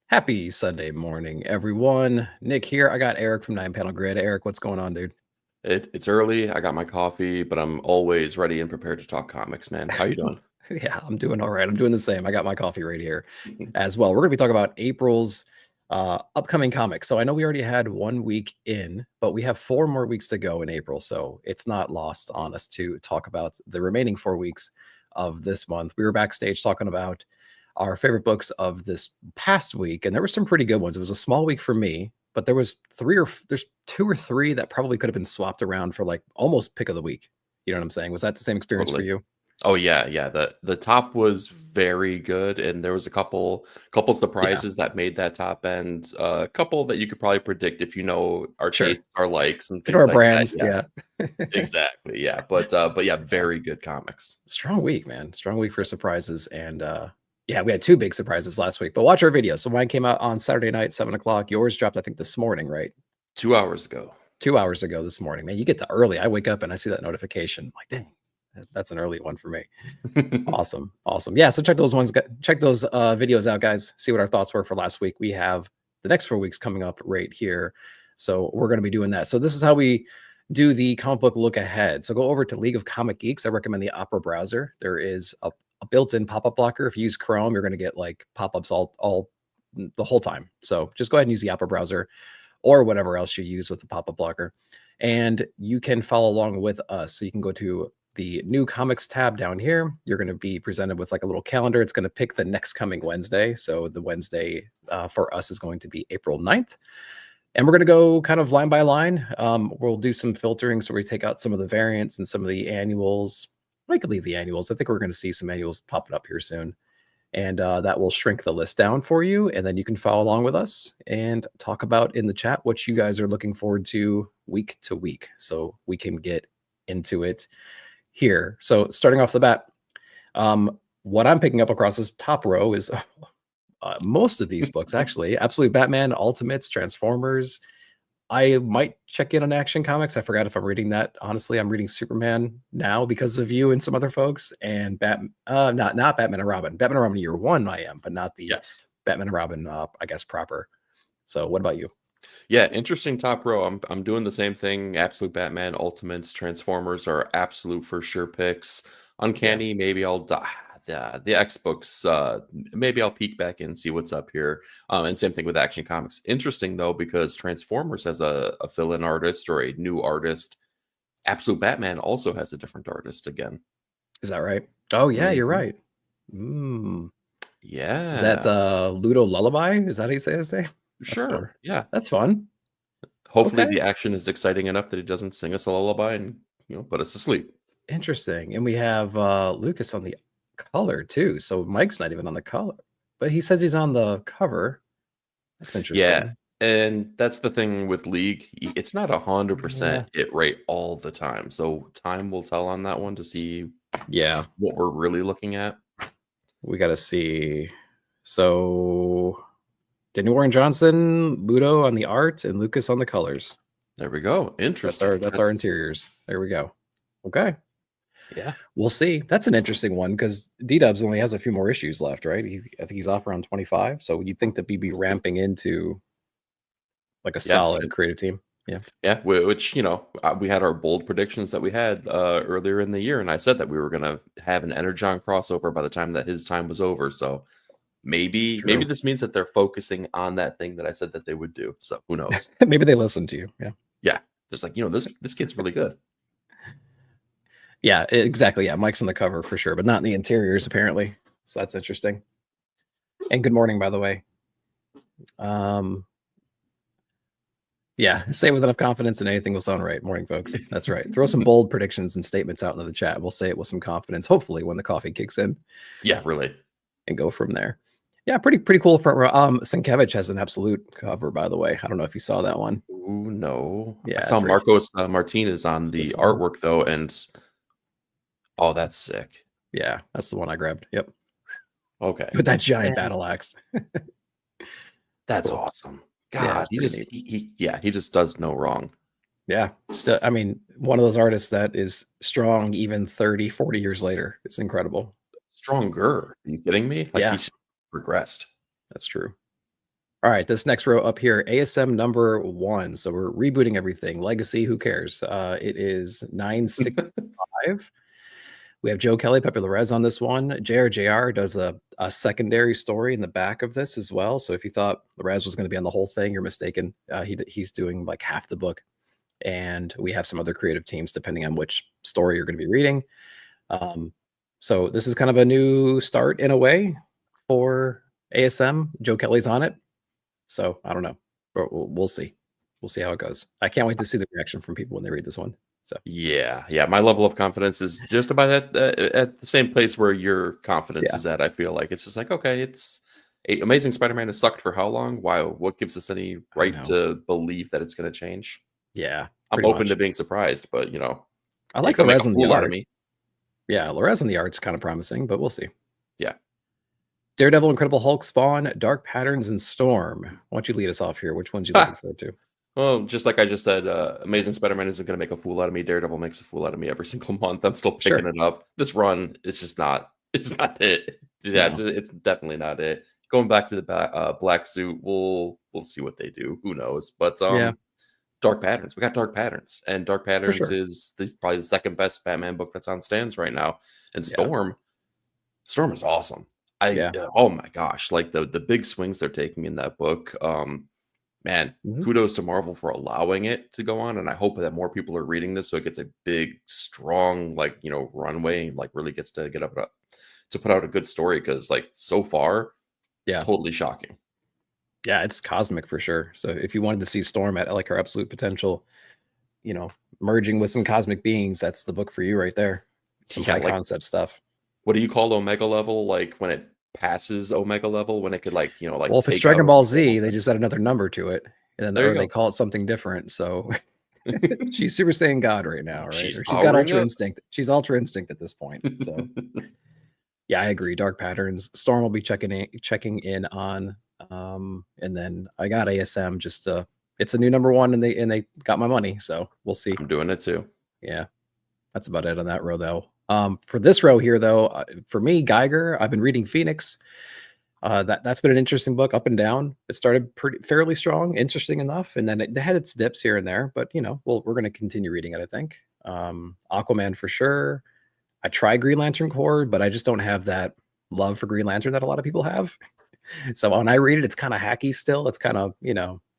Happy Sunday morning, everyone. Nick here. I got Eric from 9 Panel Grid. Eric, what's going on, dude? It's early. I got my coffee, but I'm always ready and prepared to talk comics, man. How you doing? Yeah, I'm doing all right. I'm doing the same. I got my coffee right here as well. We're going to be talking about April's upcoming comics. So I know we already had 1 week in, but we have 4 more weeks to go in April. So it's not lost on us to talk about the remaining 4 weeks of this month. We were backstage talking about our favorite books of this past week, and there were some pretty good ones. It was a small week for me, but there's 2 or 3 that probably could have been swapped around for like almost pick of the week. You know what I'm saying? Was that the same experience for Totally. you? Oh yeah. The top was very good, and there was a couple Yeah, surprises that made that top end. A couple that you could probably predict if you know our sure. tastes, our likes, and You know things our like that. brands, Yeah, yeah. exactly. Yeah, but yeah, Yeah. very good comics. Strong week, man. Strong week for surprises. And yeah, we had 2 big surprises last week. But watch our video. So mine came out on Saturday night, 7 o'clock. Yours dropped, I think, this morning, right? 2 hours ago. 2 hours ago this morning. Man, you get the early. I wake up and I see that notification. I'm like, dang, that's an early one for me. Awesome. Awesome. Yeah. So check those videos out, guys. See what our thoughts were for last week. We have the next 4 weeks coming up right here. So we're going to be doing that. So this is how we do the comic book look ahead. So go over to League of Comic Geeks. I recommend the Opera browser. There is a built-in pop-up blocker. If you use Chrome, you're going to get like pop-ups all the whole time. So just go ahead and use the Opera browser or whatever else you use with the pop-up blocker. And you can follow along with us. So you can go to the new comics tab down here. You're going to be presented with like a little calendar. It's going to pick the next coming Wednesday. So the Wednesday for us is going to be April 9th. And we're going to go kind of line by line. We'll do some filtering. So we take out some of the variants and some of the annuals. I could leave the annuals. I think we're going to see some annuals popping up here soon. And that will shrink the list down for you. And then you can follow along with us and talk about in the chat what you guys are looking forward to week. So we can get into it here. So starting off the bat, what I'm picking up across this top row is most of these books, actually. Absolute Batman, Ultimates, Transformers. I might check in on Action Comics. I forgot if I'm reading that. Honestly, I'm reading Superman now because of you and some other folks. And not Batman and Robin. Batman and Robin Year One, I am, but not the Yes. Batman and Robin, I guess proper. So, what about you? Yeah, interesting top row. I'm doing the same thing. Absolute Batman, Ultimates, Transformers are absolute for sure picks. Uncanny, maybe I'll the X books. Maybe I'll peek back and see what's up here. And same thing with Action Comics. Interesting though, because Transformers has a fill-in artist or a new artist. Absolute Batman also has a different artist again. Is that right? Oh yeah, you're Mhm. right. Mm. Is that Yeah, Ludo Lullaby? Is that how you say his name? That's fun. sure. Yeah. That's fun. Hopefully Okay. the action is exciting enough that he doesn't sing us a lullaby and put us to sleep. Interesting. And we have Lucas on the color too. So Mike's not even on the color, but he says he's on the cover. That's Yeah, interesting. and that's the thing with League. It's not Yeah. 100% hit rate all the time. So time will tell on that one to see Yeah. what we're really looking at. We got to see. So Daniel Warren Johnson, Ludo on the art, and Lucas on the colors. There we go. Interesting. That's our interiors. There we go. Okay. Yeah. We'll see. That's an interesting one because D-Dubs only has a few more issues left, right? I think he's off around 25. So you'd think that BB ramping into like a Yeah. solid creative team. Yeah. Yeah, which we had our bold predictions that we had earlier in the year, and I said that we were gonna have an Energon crossover by the time that his time was over. So maybe True. this means that they're focusing on that thing that I said that they would do. So who knows? Maybe they listened to you. Yeah. Yeah, there's like this kid's really good. Yeah, exactly. Yeah, Mike's on the cover for sure, but not in the interiors apparently. So that's interesting. And good morning, by the way. Yeah, say it with enough confidence and anything will sound right. Morning, folks. That's right. Throw some bold predictions and statements out into the chat. We'll say it with some confidence, hopefully, when the coffee kicks in. Yeah, really. And go from there. Yeah, pretty cool front row. Sienkiewicz has an absolute cover, by the way. I don't know if you saw that one. Ooh, no. Yeah, I saw it's right. Marcos Martinez on the artwork though, and oh, that's sick. Yeah, that's the one I grabbed. Yep. Okay. With that giant Man, battle axe. that's Cool. awesome. Yeah, God, it's he pretty just neat. he just does no wrong. Yeah. Still, I mean, one of those artists that is strong even 30, 40 years later. It's incredible. Stronger. Are you kidding me? Like Yeah, he's regressed. that's true. All right, this next row up here, ASM number 1. So we're rebooting everything. Legacy, who cares? It is 965. We have Joe Kelly, Pepe Larez on this one. JR does a secondary story in the back of this as well. So if you thought Larez was going to be on the whole thing, you're mistaken. He's doing like half the book. And we have some other creative teams depending on which story you're going to be reading. So this is kind of a new start in a way for ASM. Joe Kelly's on it. So I don't know, but we'll see. We'll see how it goes. I can't wait to see the reaction from people when they read this one. So yeah, my level of confidence is just about at the same place where your confidence is at. I feel like it's just like, okay, it's Amazing Spider-Man has sucked for how long? Wow, what gives us any right to believe that it's going to change? Yeah, I'm open to being surprised, but I like Larez on the art. Yeah, Larez on the art's kind of promising, but we'll see. Yeah. Daredevil, Incredible Hulk, Spawn, Dark Patterns, and Storm. Why don't you lead us off here? Which ones you looking forward to? Well, just like I just said, Amazing Spider-Man isn't going to make a fool out of me. Daredevil makes a fool out of me every single month. I'm still picking it up. This run is just not. It's not it. Yeah, no. It's definitely not it. Going back to the black suit, we'll see what they do. Who knows? But Dark Patterns. We got Dark Patterns, and Dark Patterns is probably the second best Batman book that's on stands right now. And Storm is awesome. Oh my gosh, like the big swings they're taking in that book. Man, kudos to Marvel for allowing it to go on, and I hope that more people are reading this so it gets a big, strong, runway, and really gets to get up to put out a good story, because so far, totally shocking. Yeah, it's cosmic for sure. So if you wanted to see Storm at her absolute potential, merging with some cosmic beings, that's the book for you right there. Some high concept stuff. What do you call Omega level? When it passes Omega level, when it could well, if it's Dragon Ball Z, they just add another number to it, and then they call it something different. So she's Super Saiyan God right now, right? She's got Ultra Instinct. She's Ultra Instinct at this point. So yeah, I agree. Dark Patterns. Storm will be checking in on, and then I got ASM. Just it's a new number 1, and they got my money. So we'll see. I'm doing it too. Yeah, that's about it on that row though. For this row here, though, for me, Geiger, I've been reading Phoenix. That's been an interesting book, up and down. It started fairly strong, interesting enough, and then it had its dips here and there. But we're going to continue reading it, I think. Aquaman for sure. I tried Green Lantern Corps, but I just don't have that love for Green Lantern that a lot of people have. So when I read it, it's kind of hacky still. It's kind of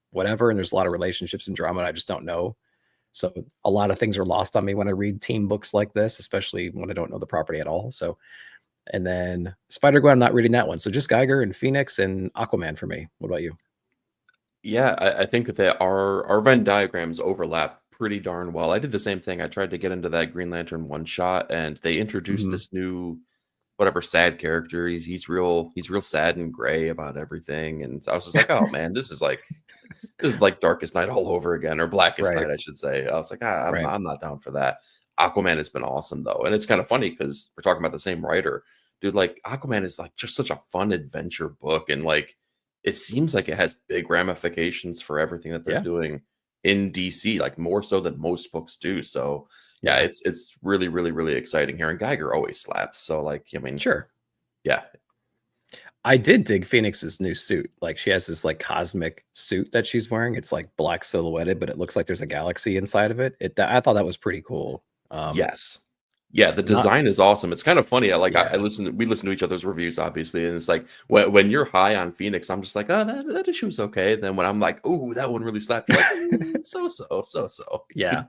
whatever, and there's a lot of relationships and drama, and I just don't know. So a lot of things are lost on me when I read team books like this, especially when I don't know the property at all. So, and then Spider-Gwen, I'm not reading that one. So just Geiger and Phoenix and Aquaman for me. What about you? Yeah, I think that our Venn diagrams overlap pretty darn well. I did the same thing. I tried to get into that Green Lantern one shot, and they introduced this new whatever sad character. He's real sad and gray about everything. And I was just like, oh man, this is like Darkest Night all over again, or Blackest Night, I should say. I was like, I'm not down for that. Aquaman has been awesome though. And it's kind of funny because we're talking about the same writer. Dude, Aquaman is just such a fun adventure book. And it seems like it has big ramifications for everything that they're doing in DC, more so than most books do. So yeah, it's really, really, really exciting here. And Geiger always slaps. So sure. Yeah. I did dig Phoenix's new suit. She has this cosmic suit that she's wearing. It's black silhouetted, but it looks like there's a galaxy inside of it. I thought that was pretty cool. Yes. Yeah, the design is awesome. It's kind of funny. We listen to each other's reviews, obviously, and it's when you're high on Phoenix, I'm just like, oh, that issue's okay. Then when I'm like, oh, that one really slapped, so. Yeah.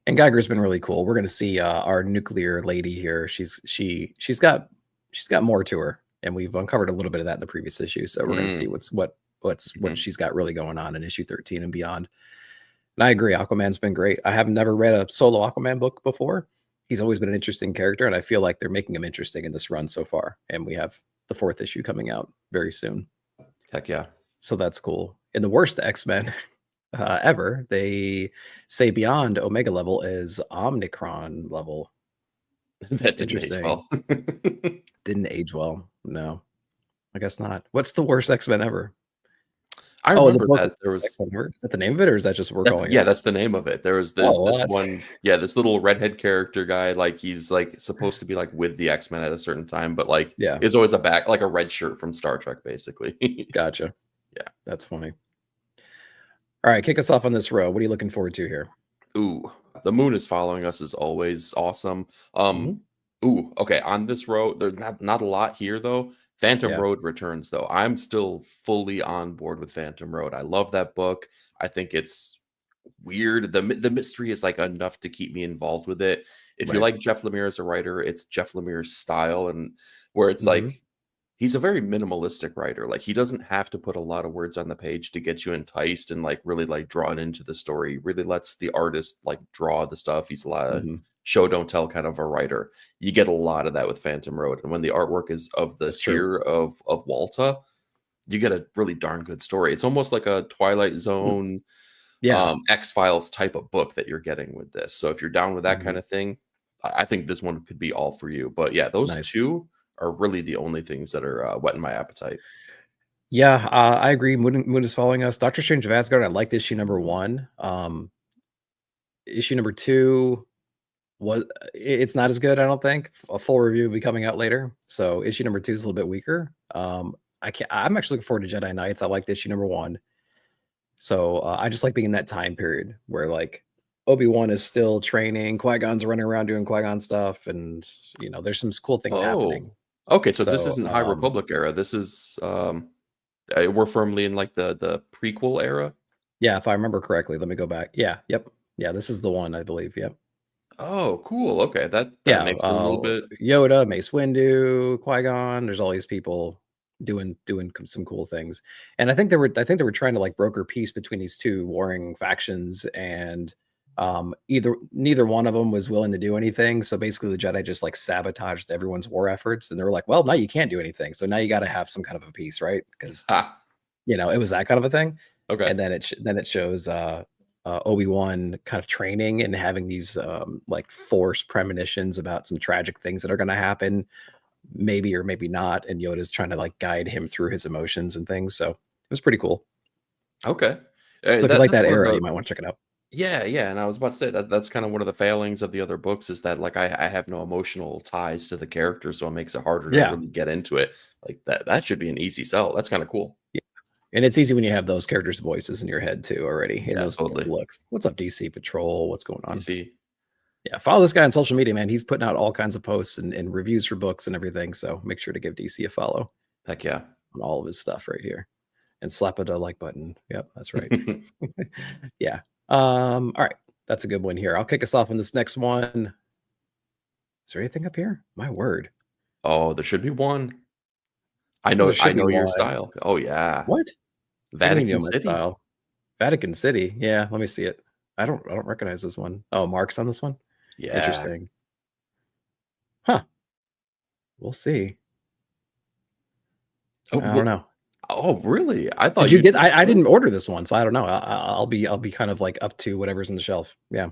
And Geiger's been really cool. We're gonna see our nuclear lady here. She's got more to her, and we've uncovered a little bit of that in the previous issue. So we're gonna see what she's got really going on in issue 13 and beyond. And I agree, Aquaman's been great. I have never read a solo Aquaman book before. He's always been an interesting character, and I feel like they're making him interesting in this run so far. And we have the 4th issue coming out very soon. Heck yeah. So that's cool. In the worst X-Men ever, they say beyond Omega level is Omnicron level. That didn't age well. Didn't age well. No, I guess not. What's the worst X-Men ever? I remember that there was. Is that the name of it, or is that just we're calling it? Yeah, that's the name of it. There was this one. Yeah, this little redhead character guy. He's supposed to be with the X-Men at a certain time, but is always a red shirt from Star Trek, basically. Gotcha. Yeah. That's funny. All right, kick us off on this row. What are you looking forward to here? Ooh, the moon is following us is always awesome. Ooh, okay. On this row, there's not a lot here though. Phantom Yeah, Road returns though. I'm still fully on board with Phantom Road. I love that book. I think it's weird. The mystery is like enough to keep me involved with it. If you right. like Jeff Lemire as a writer, it's Jeff Lemire's style, and where it's Mm-hmm. like he's a very minimalistic writer. Like he doesn't have to put a lot of words on the page to get you enticed and like really like drawn into the story. He really lets the artist like draw the stuff. He's a lot of Mm-hmm. show don't tell kind of a writer. You get a lot of that with Phantom Road. And when the artwork is of the That's true. tier of Walta, you get a really darn good story. It's almost like a Twilight Mm, Zone, yeah. X-Files type of book that you're getting with this. So if you're down with that Mm-hmm. kind of thing, I think this one could be all for you. But yeah, those Nice. two are really the only things that are whetting my appetite. Yeah, I agree. Moon is following us. Doctor Strange of Asgard. I liked issue number 1. Issue number 2 was it's not as good. I don't think a full review will be coming out later. So issue number 2 is a little bit weaker. I'm actually looking forward to Jedi Knights. I liked issue number 1. So I just like being in that time period where like Obi-Wan is still training, Qui-Gon's running around doing Qui-Gon stuff, and there's some cool things Oh, happening. okay. So this So isn't High Republic era. This is we're firmly in like the prequel era. yeah, if I remember correctly, let me go back. Yeah, yep. Yeah, this is the one, I believe. Yep. Oh, cool. Okay, that Yeah, makes it a little bit. Yoda, Mace Windu, Qui-Gon. There's all these people doing some cool things, and I think they were trying to like broker peace between these two warring factions, and neither one of them was willing to do anything. So basically, the Jedi just like sabotaged everyone's war efforts, and they were like, "Well, now you can't do anything. So now you got to have some kind of a peace, right?" Because Ah, it was that kind of a thing. okay. And then it shows Obi-Wan kind of training and having these like forced premonitions about some tragic things that are going to happen, maybe or maybe not, and Yoda's trying to like guide him through his emotions and things. So it was pretty cool. Okay. So if you like That's that one of era, the you might want to check it out. yeah, yeah. And I was about to say that's kind of one of the failings of the other books is that like I have no emotional ties to the characters, so it makes it harder to Yeah. really get into it. Like that should be an easy sell. That's kind of cool. Yeah. And it's easy when you have those characters' voices in your head too already, and Yeah, those totally. looks. What's up, DC Patrol? What's going You on? see. Yeah, follow this guy on social media, man. He's putting out all kinds of posts and reviews for books and everything. So make sure to give DC a follow Heck yeah. on all of his stuff right here. And slap a like button. Yep, that's right. Yeah. All right. That's a good one here. I'll kick us off on this next one. Is there anything up here? My word. Oh, there should be one. I There know should be your one. style. Oh yeah. What? What do you mean you Vatican know my City. style? Vatican City. Yeah, let me see it. I don't recognize this one. Oh, Mark's on this one? Yeah. Interesting. Huh. We'll see. Oh, I don't know. oh, really? I Did thought you you'd get just I didn't order this one, so I don't know. I'll be kind of like up to whatever's in the shelf. Yeah.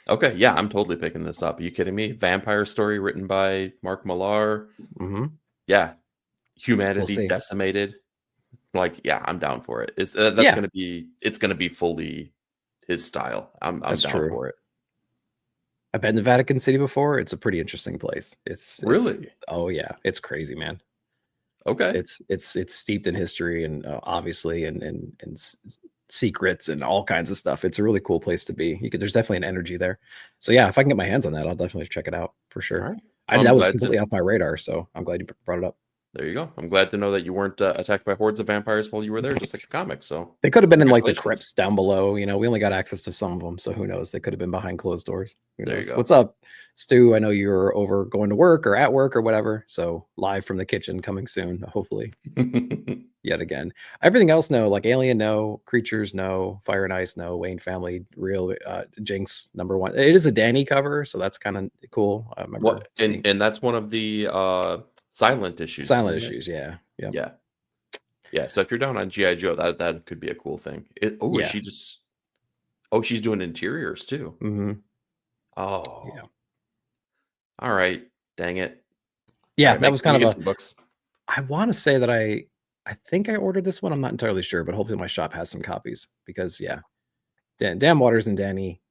Okay, yeah, I'm totally picking this up. Are you kidding me? Vampire story written by Mark Millar. Mm-hmm. Yeah, We'll humanity see. decimated. Like, yeah, I'm down for it. Yeah, It's gonna be fully his style. I'm that's down true. for it. I've been to Vatican City before. It's a pretty interesting place. It's Really? oh yeah, it's crazy, man. Okay. It's steeped in history and obviously and secrets and all kinds of stuff. It's a really cool place to be. There's definitely an energy there. So yeah, if I can get my hands on that, I'll definitely check it out for All sure. right. Well, I'm That was glad to. completely off my radar, so I'm glad you brought it up. There you go. I'm glad to know that you weren't attacked by hordes of vampires while you were there, just like the comic. So, They could have been in like the congratulations. crypts down below. We only got access to some of them, so who knows? They could have been behind closed doors. Who There you knows? go. What's up, Stu? I know you're over going to work or at work or whatever. So live from the kitchen coming soon, hopefully. Yet again, everything else no, like Alien no, Creatures no, Fire and Ice no, Wayne Family real, Jinx #1. It is a Danny cover, so that's kind of cool. I remember What? seeing And that's one of the silent issues, silent isn't it? issues. Yeah, yeah, Yeah. Yeah. So if you're down on GI Joe, that could be a cool thing. Is yeah. she just? Oh, she's doing interiors too. Hmm. Oh, Yeah, all right. Dang it. All yeah. right, That make was sure kind you of get a. some books. I want to say that I think I ordered this one. I'm not entirely sure, but hopefully my shop has some copies because yeah, Dan Waters and Danny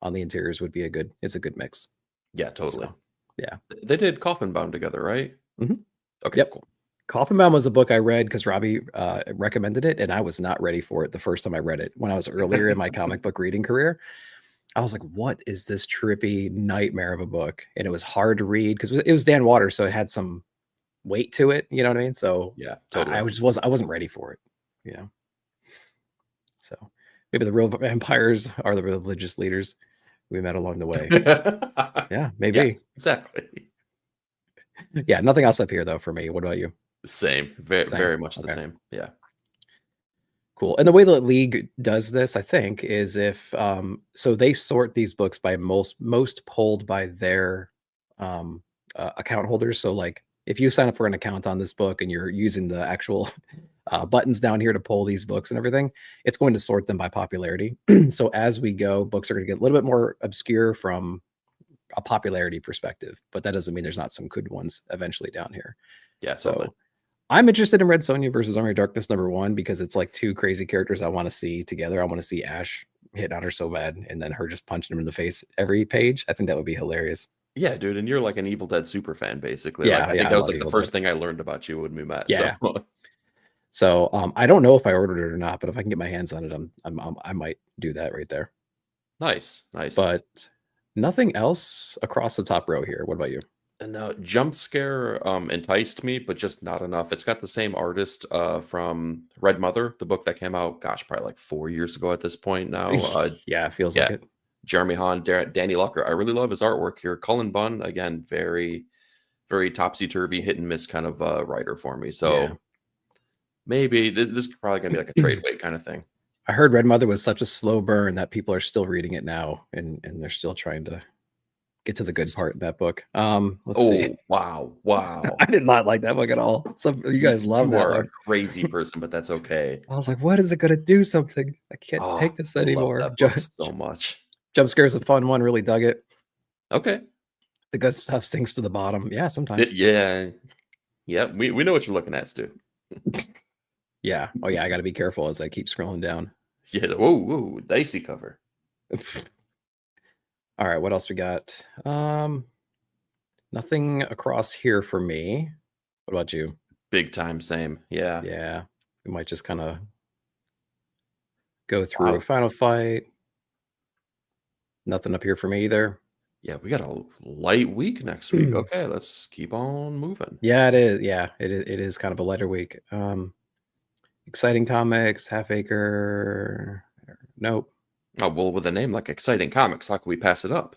on the interiors would be it's a good mix. Yeah, totally. So yeah. They did Coffin Bound together, right? Mhm. Okay, Yep. cool. Coffin Bound was a book I read because Robbie recommended it, and I was not ready for it the first time I read it. When I was earlier in my comic book reading career, I was like, what is this trippy nightmare of a book? And it was hard to read because it was Dan Waters, so it had some weight to it. You know what I mean? So Yeah, totally. I wasn't ready for it. You know. So maybe the real vampires are the religious leaders we met along the way. Yeah, maybe. Yes, exactly. Yeah, nothing else up here though for me. What about you? Same. Very much the same. Yeah. Cool. And the way the league does this, I think, is if so they sort these books by most pulled by their account holders. So like if you sign up for an account on this book and you're using the actual buttons down here to pull these books and everything, it's going to sort them by popularity. So as we go, books are going to get a little bit more obscure from a popularity perspective, but that doesn't mean there's not some good ones eventually down here. Yeah. So Totally. I'm interested in Red Sonja versus Army of Darkness #1 because it's like two crazy characters I want to see together. I want to see Ash hitting on her so bad and then her just punching him in the face every page. I think that would be hilarious. Yeah, dude, and you're like an Evil Dead super fan, basically. Yeah, Like, I yeah, think I that was love like the Evil first Dead. thing I learned about you when we met. Yeah. So, So I don't know if I ordered it or not, but if I can get my hands on it, I might do that right there. nice. But nothing else across the top row here. What about you? And Jump Scare enticed me, but just not enough. It's got the same artist from Red Mother, the book that came out, gosh, probably like 4 years ago at this point now. Yeah, it feels like it. Jeremy Hahn, Danny Lucker. I really love his artwork here. Cullen Bunn, again, very, very topsy-turvy, hit and miss kind of writer for me. So Yeah. maybe this is probably going to be like a trade weight kind of thing. I heard Red Mother was such a slow burn that people are still reading it now, and they're still trying to get to the good part in that book. Let's see. Wow. I did not like that book at all. Some you guys love that are one. a crazy person, but that's okay. I was like, what is it gonna do something? I can't take this anymore. I love that book so much. Jump Scare is a fun one, really dug it. Okay. The good stuff sinks to the bottom. Yeah, sometimes. Yeah. We know what you're looking at, Stu. Yeah. Oh yeah, I gotta be careful as I keep scrolling down. Yeah. Whoa, dicey cover. All right, what else we got? Nothing across here for me. What about you? Big time, same. Yeah. Yeah. We might just kind of go through a final fight. Nothing up here for me either. Yeah, we got a light week next week. Okay, let's keep on moving. Yeah, it is. Yeah, it is kind of a lighter week. Exciting Comics, Half Acre. Nope. Oh, well, with a name like Exciting Comics, how can we pass it up?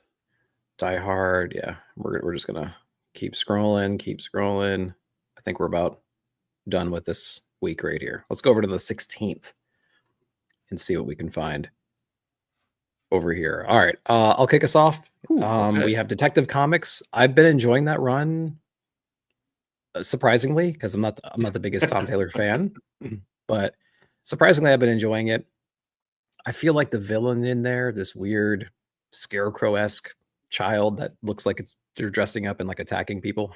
Die Hard. Yeah, we're just gonna keep scrolling. I think we're about done with this week right here. Let's go over to the 16th and see what we can find over here. All right, I'll kick us off. Okay. We have Detective Comics. I've been enjoying that run, surprisingly, because I'm not the biggest Tom Taylor fan, but surprisingly, I've been enjoying it. I feel like the villain in there, this weird scarecrow-esque child that looks like they're dressing up and like attacking people.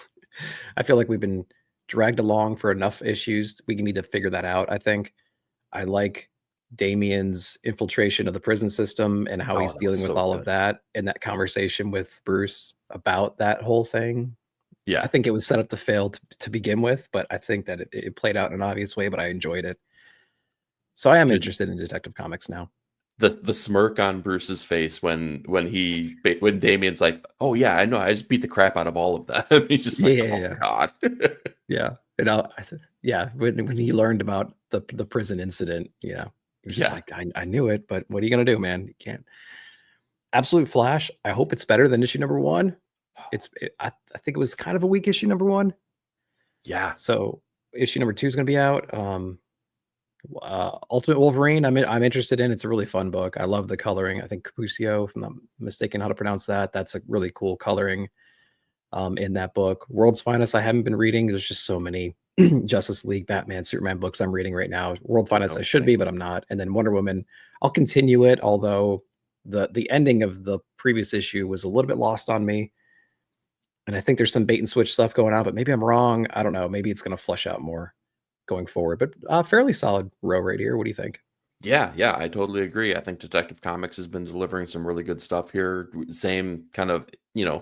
I feel like we've been dragged along for enough issues. We need to figure that out. I think I like Damien's infiltration of the prison system and how he's dealing with all of that, and that conversation with Bruce about that whole thing. Yeah, I think it was set up to fail to begin with, but I think that it played out in an obvious way, but I enjoyed it. So I am interested in Detective Comics now. The smirk on Bruce's face when Damien's like, oh yeah, I know, I just beat the crap out of all of them. He's just like, oh god. Yeah. And when he learned about the prison incident, he was just like, I knew it, but what are you gonna do, man? You can't. Absolute Flash. I hope it's better than issue #1. I think it was kind of a weak issue #1. Yeah. So issue #2 is gonna be out. Ultimate Wolverine, I'm interested in. It's a really fun book. I love the coloring. I think Cappuccio, if I'm not mistaken how to pronounce that, that's a really cool coloring in that book. World's Finest, I haven't been reading. There's just so many Justice League, Batman, Superman books I'm reading right now. World Finest, I should be, but I'm not. And then Wonder Woman, I'll continue it, although the ending of the previous issue was a little bit lost on me. And I think there's some bait and switch stuff going on, but maybe I'm wrong. I don't know. Maybe it's going to flush out more going forward, but fairly solid row right here. What do you think? Yeah, yeah, I totally agree. I think Detective Comics has been delivering some really good stuff here. Same kind of,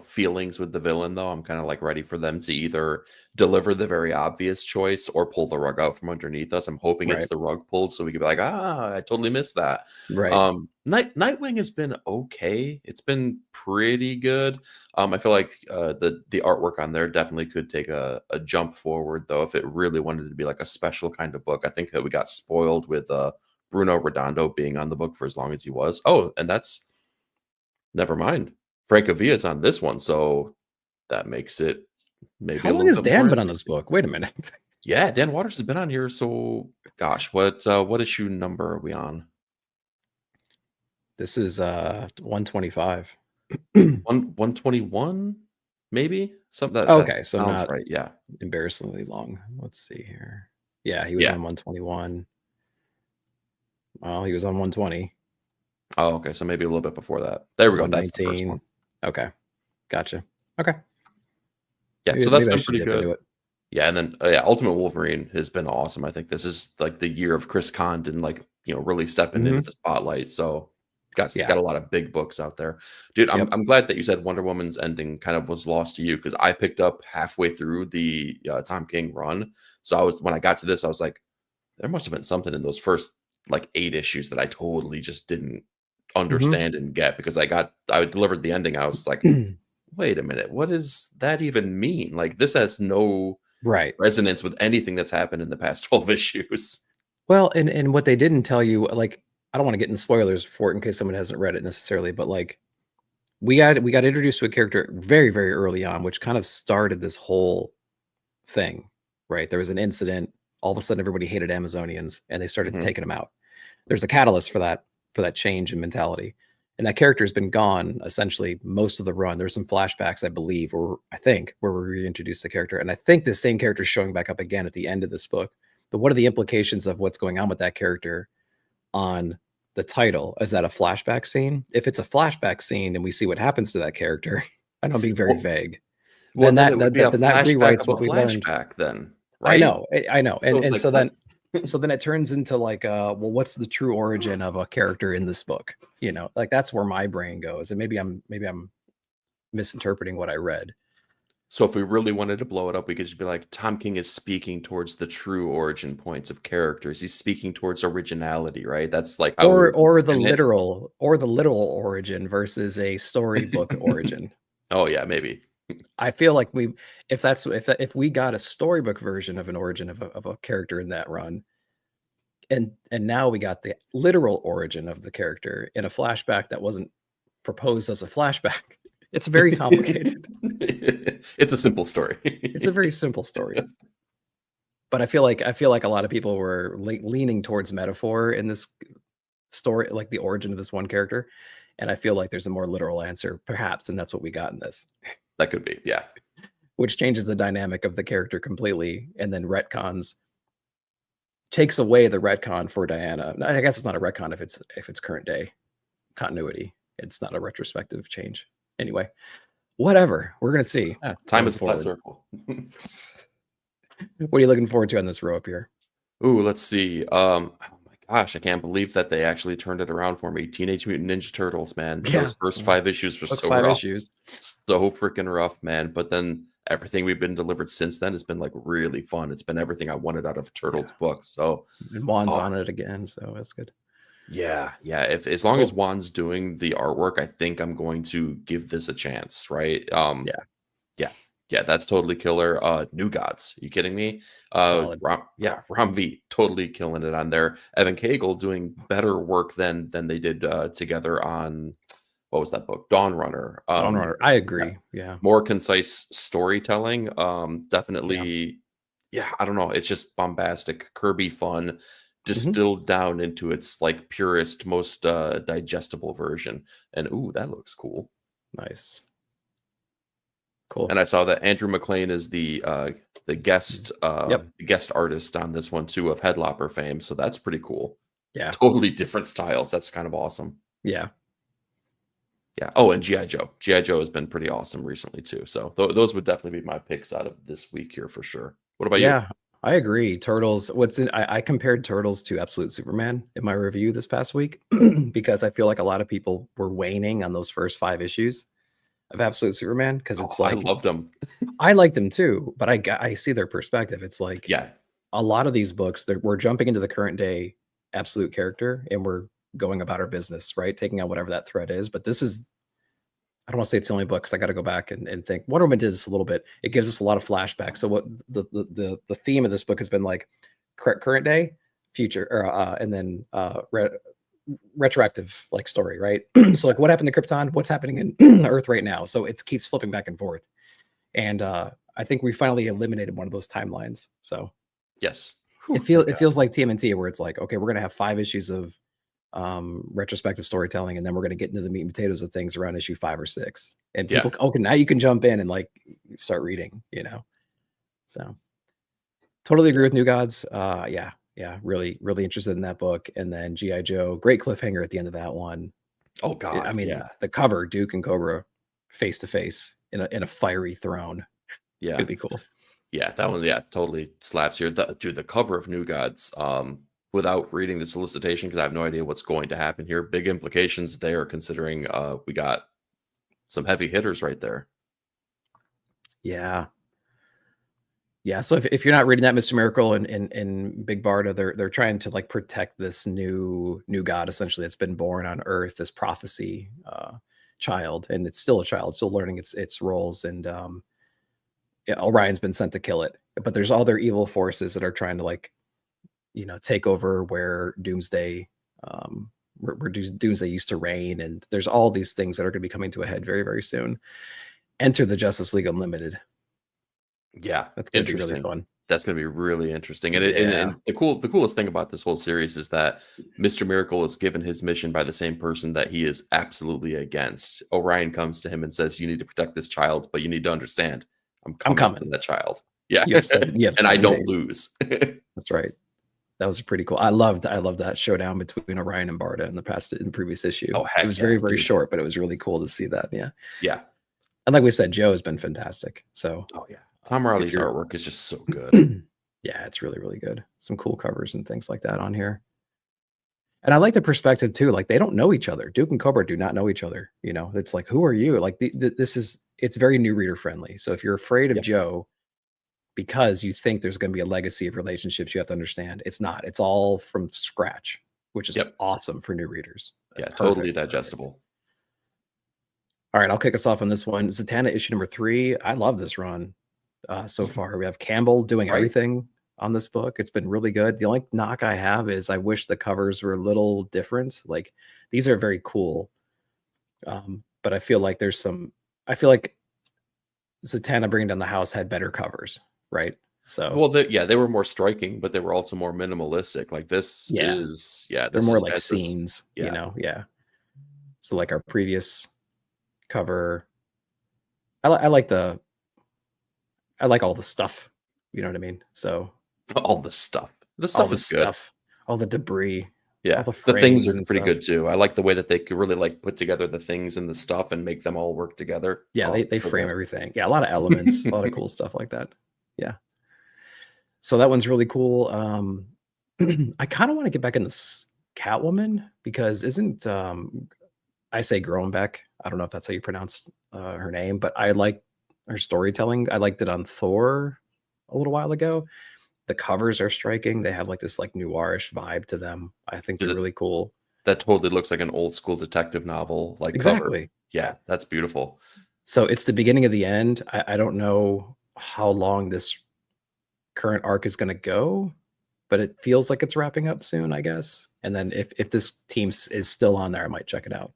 feelings with the villain, though. I'm kind of like ready for them to either deliver the very obvious choice or pull the rug out from underneath us. I'm hoping it's Right. the rug pulled so we could be like, I totally missed that. Right. Nightwing has been okay. It's been pretty good. I feel like the artwork on there definitely could take a jump forward, though, if it really wanted to be like a special kind of book. I think that we got spoiled with Bruno Redondo being on the book for as long as he was. Oh, and that's never mind. Frank Villa's on this one, so that makes it maybe How a long little has bit more Dan been on this interesting. book? Wait a minute. Yeah, Dan Waters has been on here. So, gosh, what issue number are we on? This is 125. 121, maybe something that Okay, so sounds not right. Yeah, embarrassingly long. Let's see here. Yeah, he was yeah. on 121. Well, he was on 120, Oh, okay. So maybe a little bit before that. There we go. That's the first 119. one. Okay, gotcha. Okay, Yeah. So that's maybe I been should pretty dip into good. it. Yeah, and then yeah, Ultimate Wolverine has been awesome. I think this is like the year of Chris Condon, like really stepping into Hmm. the spotlight. So Yeah. got a lot of big books out there, dude. I'm Yep. I'm glad that you said Wonder Woman's ending kind of was lost to you because I picked up halfway through the Tom King run. So when I got to this, I was like, there must have been something in those first like 8 issues that I totally just didn't Hmm. understand and get because I delivered the ending. I was like, wait a minute, what does that even mean? Like this has no Right. resonance with anything that's happened in the past 12 issues. Well, and what they didn't tell you, like, I don't want to get in spoilers for it in case someone hasn't read it necessarily, but like we got introduced to a character very, very early on, which kind of started this whole thing, right? There was an incident. All of a sudden, everybody hated Amazonians, and they started Mhm. taking them out. There's a catalyst for that change in mentality, and that character has been gone essentially most of the run. There's some flashbacks, I believe, or I think, where we reintroduce the character, and I think the same character is showing back up again at the end of this book. But what are the implications of what's going on with that character on the title? Is that a flashback scene? If it's a flashback scene and we see what happens to that character, I know I'm being very Well, vague. well, Then then it would be a then that flashback rewrites of a what we learned. flashback then, I right? know, I know, So it's and like, what? so then it turns into like, well, what's the true origin of a character in this book? Like that's where my brain goes, and maybe I'm misinterpreting what I read. So if we really wanted to blow it up, we could just be like, Tom King is speaking towards the true origin points of characters. He's speaking towards originality, right? That's like how we Or would spin it. the literal origin versus a storybook origin. Oh yeah, maybe. I feel like if we got a storybook version of an origin of a character in that run, and now we got the literal origin of the character in a flashback that wasn't proposed as a flashback. It's very complicated. It's a simple story. It's a very simple story. But I feel like a lot of people were leaning towards metaphor in this story, like the origin of this one character. And I feel like there's a more literal answer, perhaps, and that's what we got in this, That could be, yeah. which changes the dynamic of the character completely, and then takes away the retcon for Diana. I guess it's not a retcon if it's current day continuity. It's not a retrospective change. Anyway, whatever. We're gonna see Yeah, time going is a flat forward. circle. What are you looking forward to on this row up here? Ooh, let's see. Oh my gosh, I can't believe that they actually turned it around for me. Teenage Mutant Ninja Turtles, man. Yeah, Those first 5 issues were took so 5 rough. issues, So freaking rough, man. But then everything we've been delivered since then has been like really fun. It's been everything I wanted out of a yeah, Turtles book. So, and Juan's oh on it again, so that's good. yeah, yeah. If as long as Cool. Juan's doing the artwork, I think I'm going to give this a chance, right? Yeah, Yeah. Yeah, that's totally killer. New Gods. You kidding me? solid. Ram V totally killing it on there. Evan Cagle doing better work than they did together on what was that book? Dawn Runner. Dawn Runner. I Yeah, agree. Yeah, more concise storytelling. yeah. Definitely, yeah, I don't know. It's just bombastic, Kirby fun, Hmm. distilled down into its like purest, most digestible version. And ooh, that looks cool. Nice. Cool. And I saw that Andrew McLean is the Yep. guest artist on this one too of Headlopper fame. So that's pretty cool. Yeah. Totally different styles. That's kind of awesome. Yeah. Yeah. Oh, and GI Joe. GI Joe has been pretty awesome recently too. So those would definitely be my picks out of this week here for sure. What about you? Yeah. I agree. Turtles. I compared Turtles to Absolute Superman in my review this past week because I feel like a lot of people were waning on those first 5 issues of Absolute Superman because it's I like loved them. I liked them too, but I see their perspective. It's like Yeah, a lot of these books, we're jumping into the current day Absolute character and we're going about our business, right? Taking out whatever that threat is. But this is, I don't want to say it's the only book because I got to go back and think. Wonder Woman did this a little bit. It gives us a lot of flashbacks. So what the theme of this book has been like current day, future, or and then retroactive like story, right? So like what happened to Krypton? What's happening in Earth right now? So it keeps flipping back and forth. And I think we finally eliminated one of those timelines. So yes. it feels like TMNT where it's like, okay, we're gonna have 5 issues of retrospective storytelling, and then we're gonna get into the meat and potatoes of things around issue 5 or 6. And people, okay, now you can jump in and like start reading, you know. So totally agree with New Gods. Yeah, really, really interested in that book. And then G.I. Joe, great cliffhanger at the end of that one. Oh God, I mean, the cover, Duke and Cobra face to face in a fiery throne. Yeah, it'd be cool. Yeah, that one, totally slaps here. The cover of New Gods, without reading the solicitation, because I have no idea what's going to happen here. Big implications there, considering we got some heavy hitters right there. Yeah. So if you're not reading that, Mr. Miracle and Big Barda, they're trying to like protect this new god essentially that's been born on Earth, this prophecy child, and it's still a child, still learning its roles, and Orion's been sent to kill it. But there's other evil forces that are trying to like, take over where Doomsday used to reign, and there's all these things that are going to be coming to a head very, very soon. Enter the Justice League Unlimited. Yeah, that's going to be really fun. That's going to be really interesting. And, and the coolest thing about this whole series is that Mr. Miracle is given his mission by the same person that he is absolutely against. Orion comes to him and says, "You need to protect this child, but you need to understand, I'm coming for that child." Yeah, you have and I don't lose. That's right. That was pretty cool. I loved that showdown between Orion and Barda in the previous issue. Oh, it was very, very short, but it was really cool to see that. Yeah. And like we said, Joe has been fantastic. So Tom Riley's artwork is just so good. Yeah, it's really, really good. Some cool covers and things like that on here. And I like the perspective too. Like they don't know each other. Duke and Cobra do not know each other. It's like, who are you? Like it's very new reader friendly. So if you're afraid of Joe because you think there's going to be a legacy of relationships, you have to understand it's not. It's all from scratch, which is awesome for new readers. Yeah, totally digestible. All right, I'll kick us off on this one. Zatanna issue number 3. I love this run. So far, we have Campbell doing everything on this book. It's been really good. The only knock I have is I wish the covers were a little different. Like these are very cool, but I feel like I feel like Zatanna Bringing Down the House had better covers, right? So they were more striking, but they were also more minimalistic. Like this is they're more like scenes, So like our previous cover, I like all the stuff, you know what I mean? So all the stuff is good. All the debris. Yeah, the things are pretty good too. I like the way that they could really like put together the things and the stuff and make them all work together. Yeah, they frame everything. Yeah, a lot of elements, a lot of cool stuff like that. Yeah. So that one's really cool. I kind of want to get back in this Catwoman because isn't I say Groenbeck. I don't know if that's how you pronounce her name, but I like her storytelling. I liked it on Thor a little while ago. The covers are striking. They have like this like noirish vibe to them. I think they're really cool. That totally looks like an old school detective novel, like exactly. Cover. Yeah, that's beautiful. So it's the beginning of the end. I don't know how long this current arc is going to go, but it feels like it's wrapping up soon, I guess. And then if this team is still on there, I might check it out.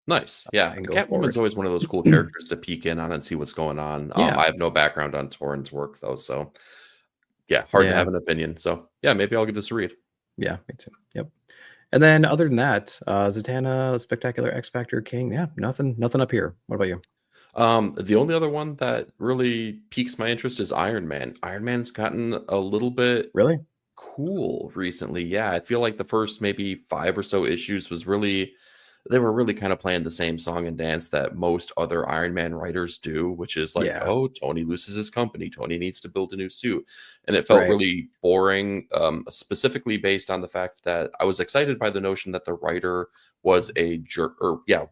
Nice. Yeah. Catwoman's always one of those cool characters to peek in on and see what's going on. I have no background on Torrance work though. So hard to have an opinion. So maybe I'll give this a read. Yeah, me too. Yep. And then other than that, Zatanna, Spectacular X Factor King. Yeah, nothing up here. What about you? The only other one that really piques my interest is Iron Man. Iron Man's gotten a little bit really cool recently. Yeah, I feel like the first maybe 5 or so issues was really they were really kind of playing the same song and dance that most other Iron Man writers do, which is like, Yeah. oh, Tony loses his company. Tony needs to build a new suit. And it felt Right. really boring, specifically based on the fact that I was excited by the notion that the writer was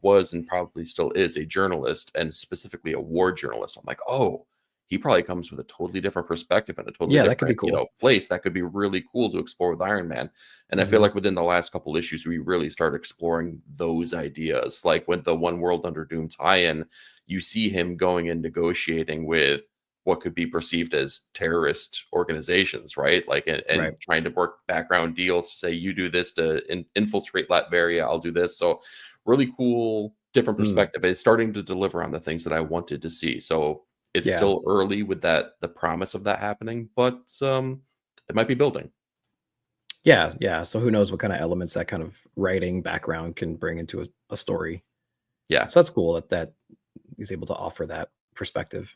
was and probably still is a journalist, and specifically a war journalist. I'm like, oh, he probably comes with a totally different perspective and a totally Yeah, that could be different, cool. place that could be really cool to explore with Iron Man. And I feel Mhm. like within the last couple issues, we really start exploring those ideas. Like with the One World Under Doom tie-in, you see him going and negotiating with what could be perceived as terrorist organizations, right? Like, and Right. trying to work background deals to say, you do this to infiltrate Latveria, I'll do this. So, really cool, different Mm. perspective. It's starting to deliver on the things that I wanted to see. So, it's Yeah. still early with the promise of that happening, but it might be building. Yeah, yeah. So who knows what kind of elements that kind of writing background can bring into a story. Yeah. So that's cool that he's able to offer that perspective.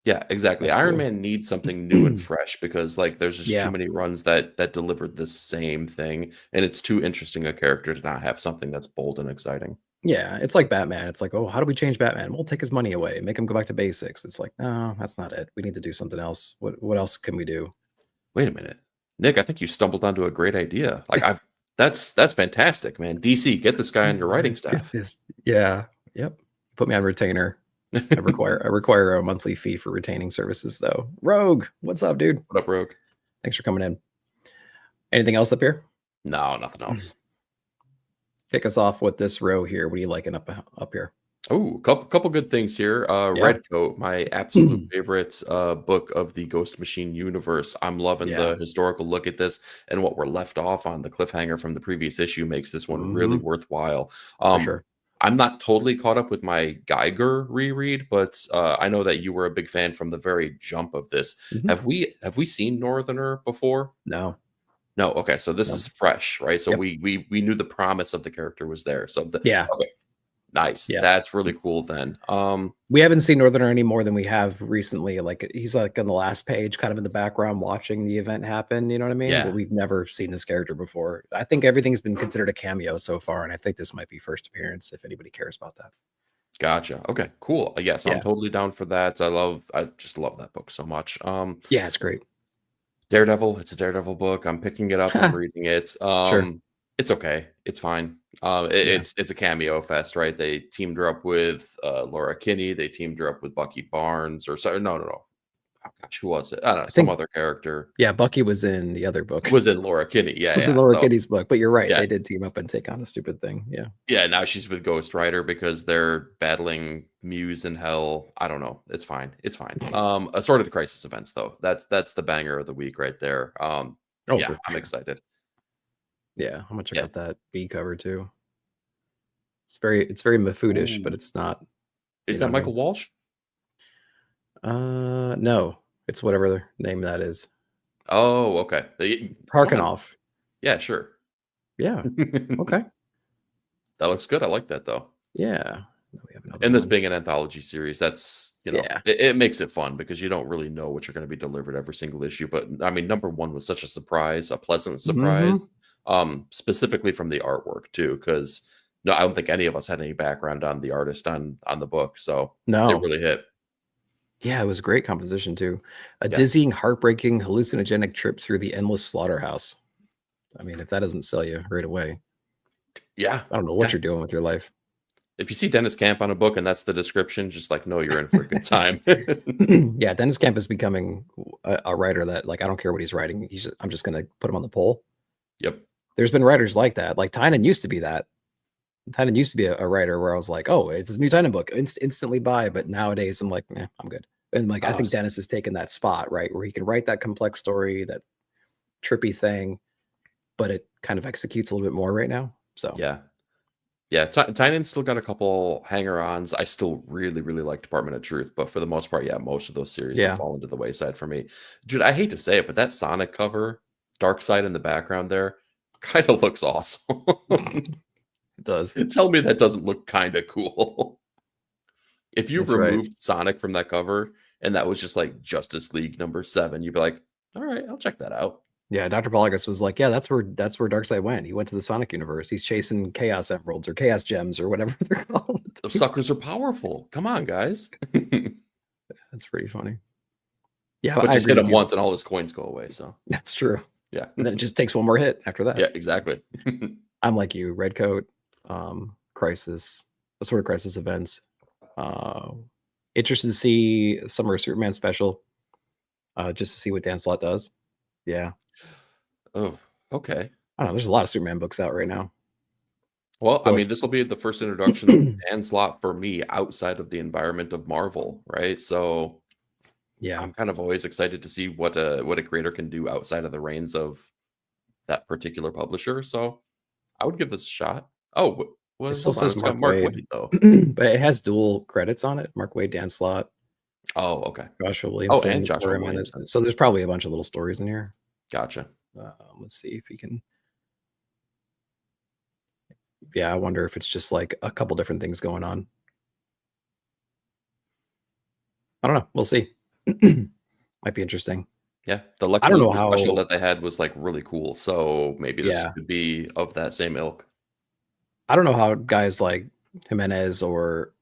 Yeah, exactly. That's Iron cool. Man needs something new and fresh because like there's just too Yeah. many runs that delivered the same thing, and it's too interesting a character to not have something that's bold and exciting. Yeah, it's like Batman. It's like, "Oh, how do we change Batman? We'll take his money away, make him go back to basics." It's like, "No, that's not it. We need to do something else. What else can we do?" Wait a minute. Nick, I think you stumbled onto a great idea. Like I've that's fantastic, man. DC, get this guy on your writing Get staff. this. Yeah. Yep. Put me on retainer. I require a monthly fee for retaining services though. Rogue, what's up, dude? What up, Rogue? Thanks for coming in. Anything else up here? No, nothing else. Kick us off with this row here. What are you liking up here? Oh, couple good things here. Yeah. Red Coat, my absolute favorite book of the Ghost Machine universe. I'm loving Yeah. the historical look at this, and what we're left off on the cliffhanger from the previous issue makes this one really Mhm. worthwhile. For sure. I'm not totally caught up with my Geiger reread, but I know that you were a big fan from the very jump of this. Mhm. Have we seen Northerner before? No. No. Okay, so this No. is fresh, right? So Yep. we knew the promise of the character was there. So Yeah. okay, nice. Yeah. That's really cool then. We haven't seen Northerner any more than we have recently. Like he's like on the last page, kind of in the background, watching the event happen. You know what I mean? But Yeah, we've never seen this character before. I think everything's been considered a cameo so far, and I think this might be first appearance if anybody cares about that. gotcha. Okay, cool. Yeah, so I'm Yeah. totally down for that. I just love that book so much. Yeah, it's great. Daredevil, it's a Daredevil book. I'm picking it up. I'm reading it. Sure. It's okay. It's fine. Yeah. It's a cameo fest, right? They teamed her up with Laura Kinney. They teamed her up with Bucky Barnes, or sorry, no. Oh gosh, who was it? I don't know. I Some think other character yeah, Bucky was in the other book. was in Laura Kinney. Yeah, Was in yeah. Laura So Kitty's book, but you're right. yeah, They did team up and take on a stupid thing. Yeah. yeah. Now she's with Ghost Rider because they're battling Muse in Hell. I don't know. It's fine. It's fine. Assorted Crisis Events though. That's the banger of the week right there. Oh, Yeah, for I'm sure. excited. Yeah, I'm gonna check Yeah. out that B cover too. It's very Mafoodish, but Ooh. it's not. You Is know that what I mean? Michael Walsh? No, it's whatever the name that is. Oh, okay. Okay. Harkenoff. Yeah, sure. Yeah. Okay. That looks good. I like that though. Yeah. We have another And this one. being an anthology series, that's Yeah. it makes it fun because you don't really know what you're going to be delivered every single issue. But I mean, number one was such a surprise, a pleasant Mhm. surprise, specifically from the artwork too. Because no, I don't think any of us had any background on the artist on the book, so it No. really hit. Yeah, it was a great composition too. A Yeah, dizzying, heartbreaking, hallucinogenic trip through the endless slaughterhouse. I mean, if that doesn't sell you right away, yeah, I don't know what yeah. you're doing with your life. If you see Dennis Camp on a book and that's the description, just like know you're in for a good time. Yeah, Dennis Camp is becoming a writer that, like, I don't care what he's writing. I'm just gonna put him on the pole. Yep. There's been writers like that. Like Tynan used to be that. Tynan used to be a writer where I was like, oh, it's a new Tynan book, instantly buy. But nowadays, I'm like, I'm good. And like, I Oh, think Dennis has taken that spot, right, where he can write that complex story, that trippy thing, but it kind of executes a little bit more right now. So yeah. Yeah, Tynan's still got a couple hanger-ons. I still really, really like Department of Truth, but for the most part, yeah, most of those series have yeah, fallen to the wayside for me. Dude, I hate to say it, but that Sonic cover, Dark Side in the background there, kind of looks awesome. it does. Tell me that doesn't look kind of cool. If you That's right. removed Sonic from that cover and that was just like Justice League number 7, you'd be like, all right, I'll check that out. Yeah, Dr. Polygus was like, yeah, that's where Darkseid went. He went to the Sonic universe. He's chasing Chaos Emeralds or Chaos Gems or whatever they're called. Those suckers are powerful. Come on, guys. That's pretty funny. Yeah, But I just agree hit with him you. once and all his coins go away. So That's true. yeah. And then it just takes one more hit after that. Yeah, exactly. I'm like you, Redcoat, Crisis, the sort of Crisis events. Interested to see Summer of Superman special, just to see what Dan Slott does. Yeah. Oh, okay. I don't know. There's a lot of Superman books out right now. Well, I So mean, this will be the first introduction and slot for me outside of the environment of Marvel, right? So yeah, I'm kind of always excited to see what a creator can do outside of the reins of that particular publisher. So I would give this a shot. Oh, well, it still hold on, says it's got Mark Mark Waid, Waid though. but it has dual credits on it. Mark Waid, Dan Slott, Oh, okay. Joshua Oh, Williamson, and Joshua Corey Williamson. Jimenez. So there's probably a bunch of little stories in here. Gotcha. Let's see if we can. Yeah, I wonder if it's just like a couple different things going on. I don't know. We'll see. Might be interesting. Yeah, the Lex I don't know Luthor special how. that they had was like really cool. So maybe this Yeah. could be of that same ilk. I don't know how guys like Jimenez or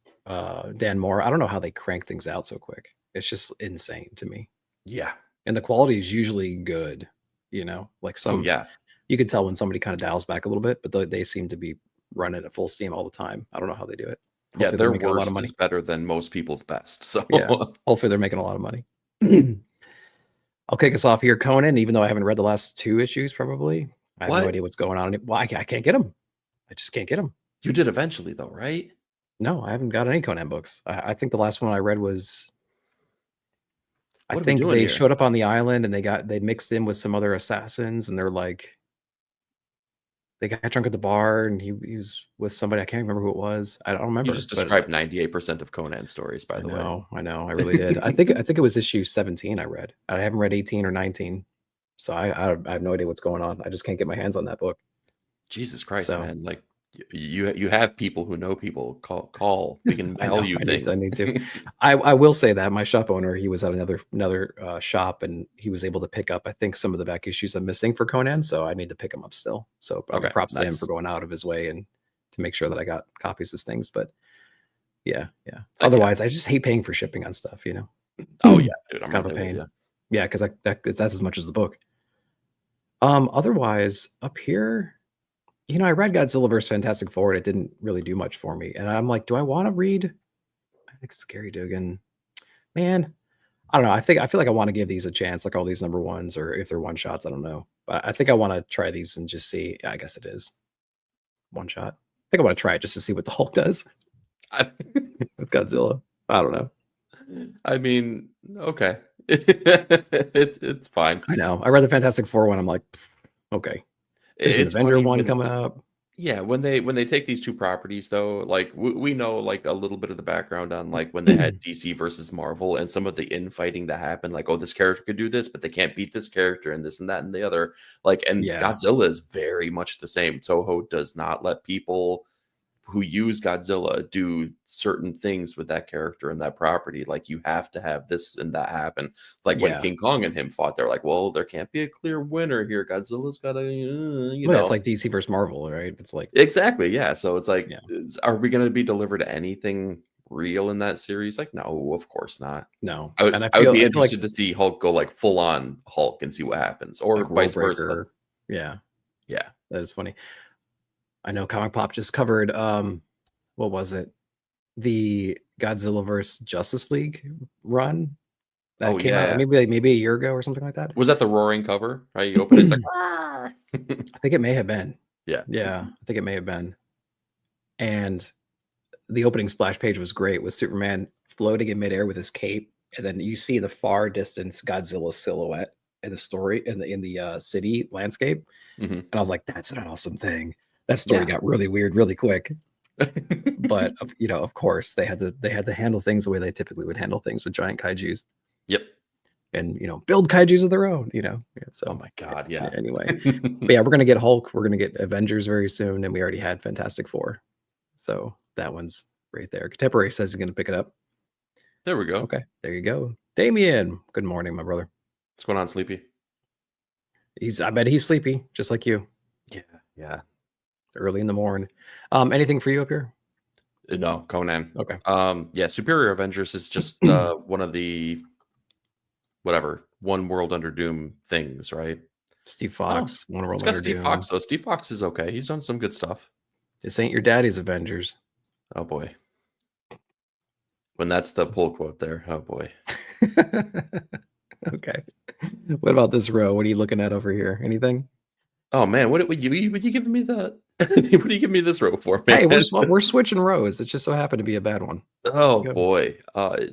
Dan Moore, I don't know how they crank things out so quick. It's just insane to me. Yeah. And the quality is usually good, you know, like Oh yeah. you could tell when somebody kind of dials back a little bit, but they seem to be running at full steam all the time. I don't know how they do it. Yeah, Hopefully they're their making a lot of worst money. is better than most people's best. So Yeah. Hopefully they're making a lot of money. I'll kick us off here. Conan, even though I haven't read the last 2 issues, probably. I have no idea what's going on. Well, I can't get them. I just can't get them. You did eventually, though, right? No, I haven't got any Conan books. I think the last one I read was. I think they showed up on the island and they mixed in with some other assassins, and they're like, they got drunk at the bar, and he was with somebody. I can't remember who it was. I don't remember. You just described 98% of Conan stories, by the way. I know. I really did. I think it was issue 17 I read. I haven't read 18 or 19. So I have no idea what's going on. I just can't get my hands on that book. Jesus Christ, man. Like you have people who know people. Call. We can mail you things. I need to. I will say that my shop owner, he was at another shop, and he was able to pick up, I think, some of the back issues I'm missing for Conan. So I need to pick them up still. So props to him for going out of his way and to make sure that I got copies of things. But yeah. Otherwise, I just hate paying for shipping on stuff, you know. Oh yeah, dude, it's kind of a pain. Yeah, because that's as much as the book. Otherwise, up here, you know, I read Godzilla vs. Fantastic Four, and it didn't really do much for me. And I'm like, do I want to read? I think Scary Dugan. Man, I don't know. I feel like I want to give these a chance, like all these number ones, or if they're one shots, I don't know. But I think I want to try these and just see. Yeah, I guess it is one shot. I think I want to try it just to see what the Hulk does with Godzilla. I don't know. I mean, okay. It's fine. I know. I read the Fantastic Four one. I'm like, okay. There's an Avenger one coming up. Yeah, when they take these two properties, though, like we know like a little bit of the background on like when they had DC versus Marvel and some of the infighting that happened, like, oh, this character could do this, but they can't beat this character and this and that and the other. Like, and Godzilla is very much the same. Toho does not let people who use Godzilla do certain things with that character and that property. Like, you have to have this and that happen. Like when King Kong and him fought, they're like, well, there can't be a clear winner here. Godzilla's got to, you know. It's like DC versus Marvel, right? It's like exactly, yeah. So it's like, are we going to be delivered anything real in that series? Like, no, of course not. No, I would be interested to see Hulk go like full on Hulk and see what happens, or like vice versa. Yeah, that is funny. I know Comic Pop just covered what was it? The Godzilla vs. Justice League run that came out maybe a year ago or something like that. Was that the roaring cover? Right? You open it, it's like I think it may have been. Yeah. I think it may have been. And the opening splash page was great with Superman floating in midair with his cape, and then you see the far distance Godzilla silhouette in the story in the city landscape. And I was like, that's an awesome thing. That story got really weird really quick. But you know, of course, they had to handle things the way they typically would handle things with giant kaijus. Yep. And you know, build kaijus of their own, you know. So oh my god, yeah. Anyway. But yeah, we're gonna get Hulk, we're gonna get Avengers very soon, and we already had Fantastic Four. So that one's right there. Contemporary says he's gonna pick it up. There we go. Okay, there you go. Damien, good morning, my brother. What's going on, Sleepy? I bet he's sleepy, just like you. Yeah. Early in the morning. Anything for you up here? No, Conan. Okay. Yeah, Superior Avengers is just one of the One World Under Doom things, right? Steve Oh, Fox, One World it's got Under Steve Doom. Fox, though. Steve Fox is okay. He's done some good stuff. This ain't your daddy's Avengers. Oh boy. When that's the pull quote there. Oh boy. Okay. What about this row? What are you looking at over here? Anything? Oh man, would you give me the what do you give me this row for, man? Hey, we're switching rows. It just so happened to be a bad one. Oh Go. boy,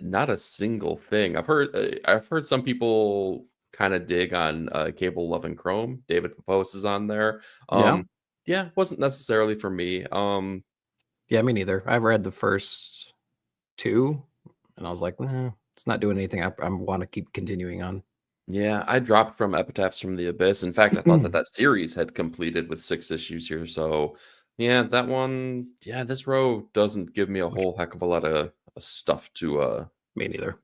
not a single thing. I've heard some people kind of dig on Cable Love and Chrome. David Papos is on there. Yeah. Yeah, wasn't necessarily for me. Yeah, me neither. I've read the first two, and I was like, it's not doing anything. I want to keep continuing on. Yeah, I dropped from Epitaphs from the Abyss. In fact, I thought that series had completed with 6 issues here. So, yeah, that one, yeah, this row doesn't give me a whole heck of a lot of stuff to Me neither.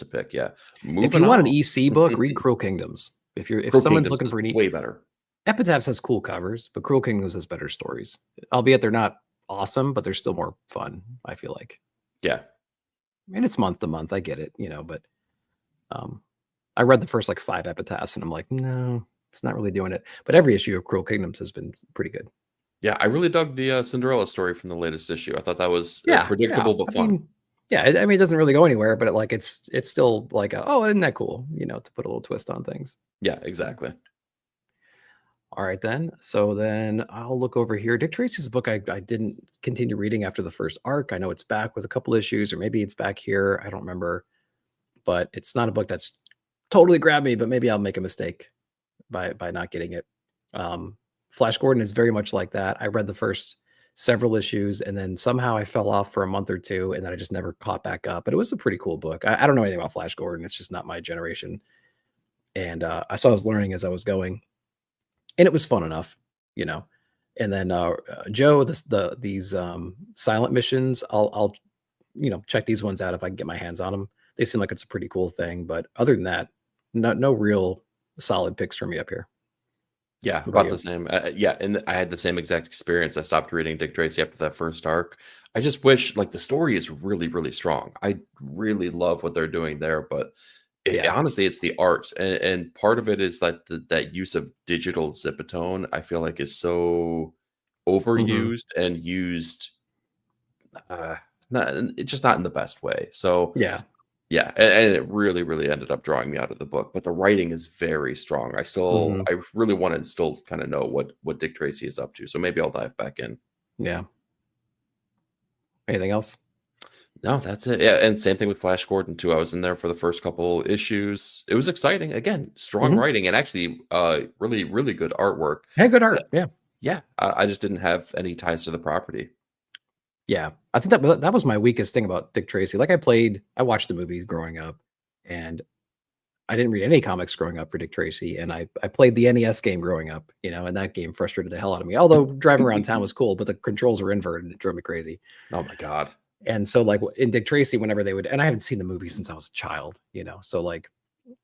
to pick. Yeah, If you want an EC book, read Cruel Kingdoms. If Cruel someone's Kingdoms looking for an way better. Epitaphs has cool covers, but Cruel Kingdoms has better stories. Albeit they're not awesome, but they're still more fun, I feel like. Yeah. And it's month to month. I get it, but I read the first like 5 Epitaphs and I'm like, no, it's not really doing it. But every issue of Cruel Kingdoms has been pretty good. Yeah, I really dug the Cinderella story from the latest issue. I thought that was predictable but fun. I mean, it doesn't really go anywhere, but it's still like, isn't that cool? To put a little twist on things. Yeah, exactly. All right, then. So then I'll look over here. Dick Tracy's book, I didn't continue reading after the first arc. I know it's back with a couple issues, or maybe it's back here. I don't remember. But it's not a book that's totally grabbed me, but maybe I'll make a mistake by not getting it. Flash Gordon is very much like that. I read the first several issues, and then somehow I fell off for a month or two, and then I just never caught back up. But it was a pretty cool book. I don't know anything about Flash Gordon. It's just not my generation. And I was learning as I was going. And it was fun enough, And then Joe, these silent missions, I'll check these ones out if I can get my hands on them. They seem like it's a pretty cool thing, but other than that, no real solid picks for me up here. Yeah, about the same. Yeah, and I had the same exact experience. I stopped reading Dick Tracy after that first arc. I just wish, the story is really, really strong. I really love what they're doing there, but honestly, it's the art, and part of it is that use of digital zipatone. I feel like is so overused and used, not in the best way. So yeah, and it really, really ended up drawing me out of the book. But the writing is very strong. I really want to still kind of know what Dick Tracy is up to. So maybe I'll dive back in. Yeah. Anything else? No, that's it. Yeah, and same thing with Flash Gordon too. I was in there for the first couple issues. It was exciting. Again, strong writing and actually really, really good artwork. Hey, good art. Yeah. I just didn't have any ties to the property. Yeah, I think that was my weakest thing about Dick Tracy. I watched the movies growing up, and I didn't read any comics growing up for Dick Tracy, and I played the NES game growing up, and that game frustrated the hell out of me. Although driving around town was cool, but the controls were inverted and it drove me crazy. Oh my God. And so in Dick Tracy, whenever they would, and I haven't seen the movie since I was a child, so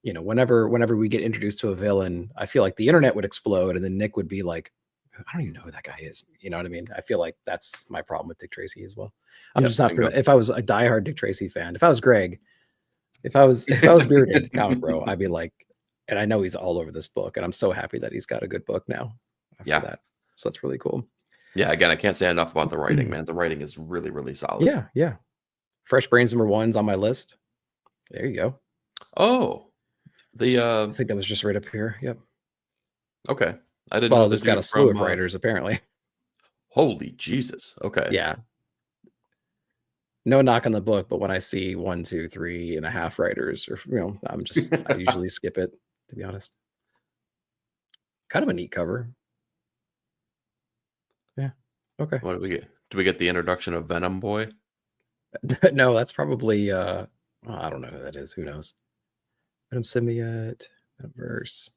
whenever we get introduced to a villain, I feel like the internet would explode, and then Nick would be like, I don't even know who that guy is. You know what I mean? I feel like that's my problem with Dick Tracy as well. I'm just not. If I was a diehard Dick Tracy fan, if I was Greg, if I was Bearded Comic Bro, I'd be like, and I know he's all over this book, and I'm so happy that he's got a good book now. After that, so that's really cool. Yeah, again, I can't say enough about the writing, man. The writing is really, really solid. Yeah. Fresh Brains #1's on my list. There you go. Oh, I think that was just right up here. Yep. Okay. I didn't know this got a slew of writers, apparently. Holy Jesus. Okay. Yeah. No knock on the book, but when I see 1, 2, 3.5 writers, or I usually skip it, to be honest. Kind of a neat cover. Yeah. Okay. What did we get? Do we get the introduction of Venom Boy? No, that's probably I don't know who that is. Who knows? Venom Symbiote, Verse.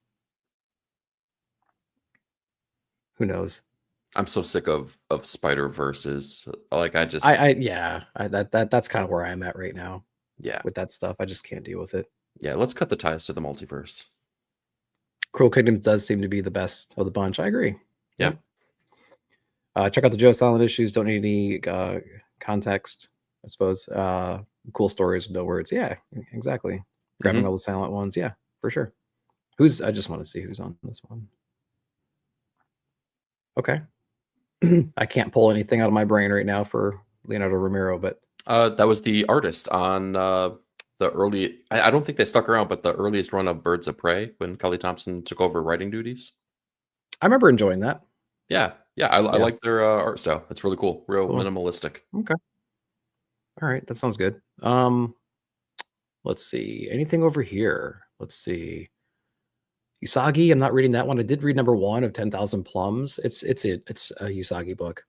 Who knows? I'm so sick of Spider Verses. That's kind of where I'm at right now. Yeah. With that stuff, I just can't deal with it. Yeah, let's cut the ties to the multiverse. Cruel Kingdoms does seem to be the best of the bunch. I agree. Yeah. Check out the Joe Silent issues. Don't need any context, I suppose. Cool stories with no words. Yeah, exactly. Grabbing all the silent ones. Yeah, for sure. I just want to see who's on this one. Okay. I can't pull anything out of my brain right now for Leonardo Romero, but that was the artist on the early. I don't think they stuck around, but the earliest run of Birds of Prey when Kelly Thompson took over writing duties. I remember enjoying that. Yeah, I like their art style. It's really cool, real minimalistic. Okay. All right, that sounds good. Let's see. Anything over here? Let's see. Usagi, I'm not reading that one. I did read number 1 of 10,000 Plums. It's a Usagi book,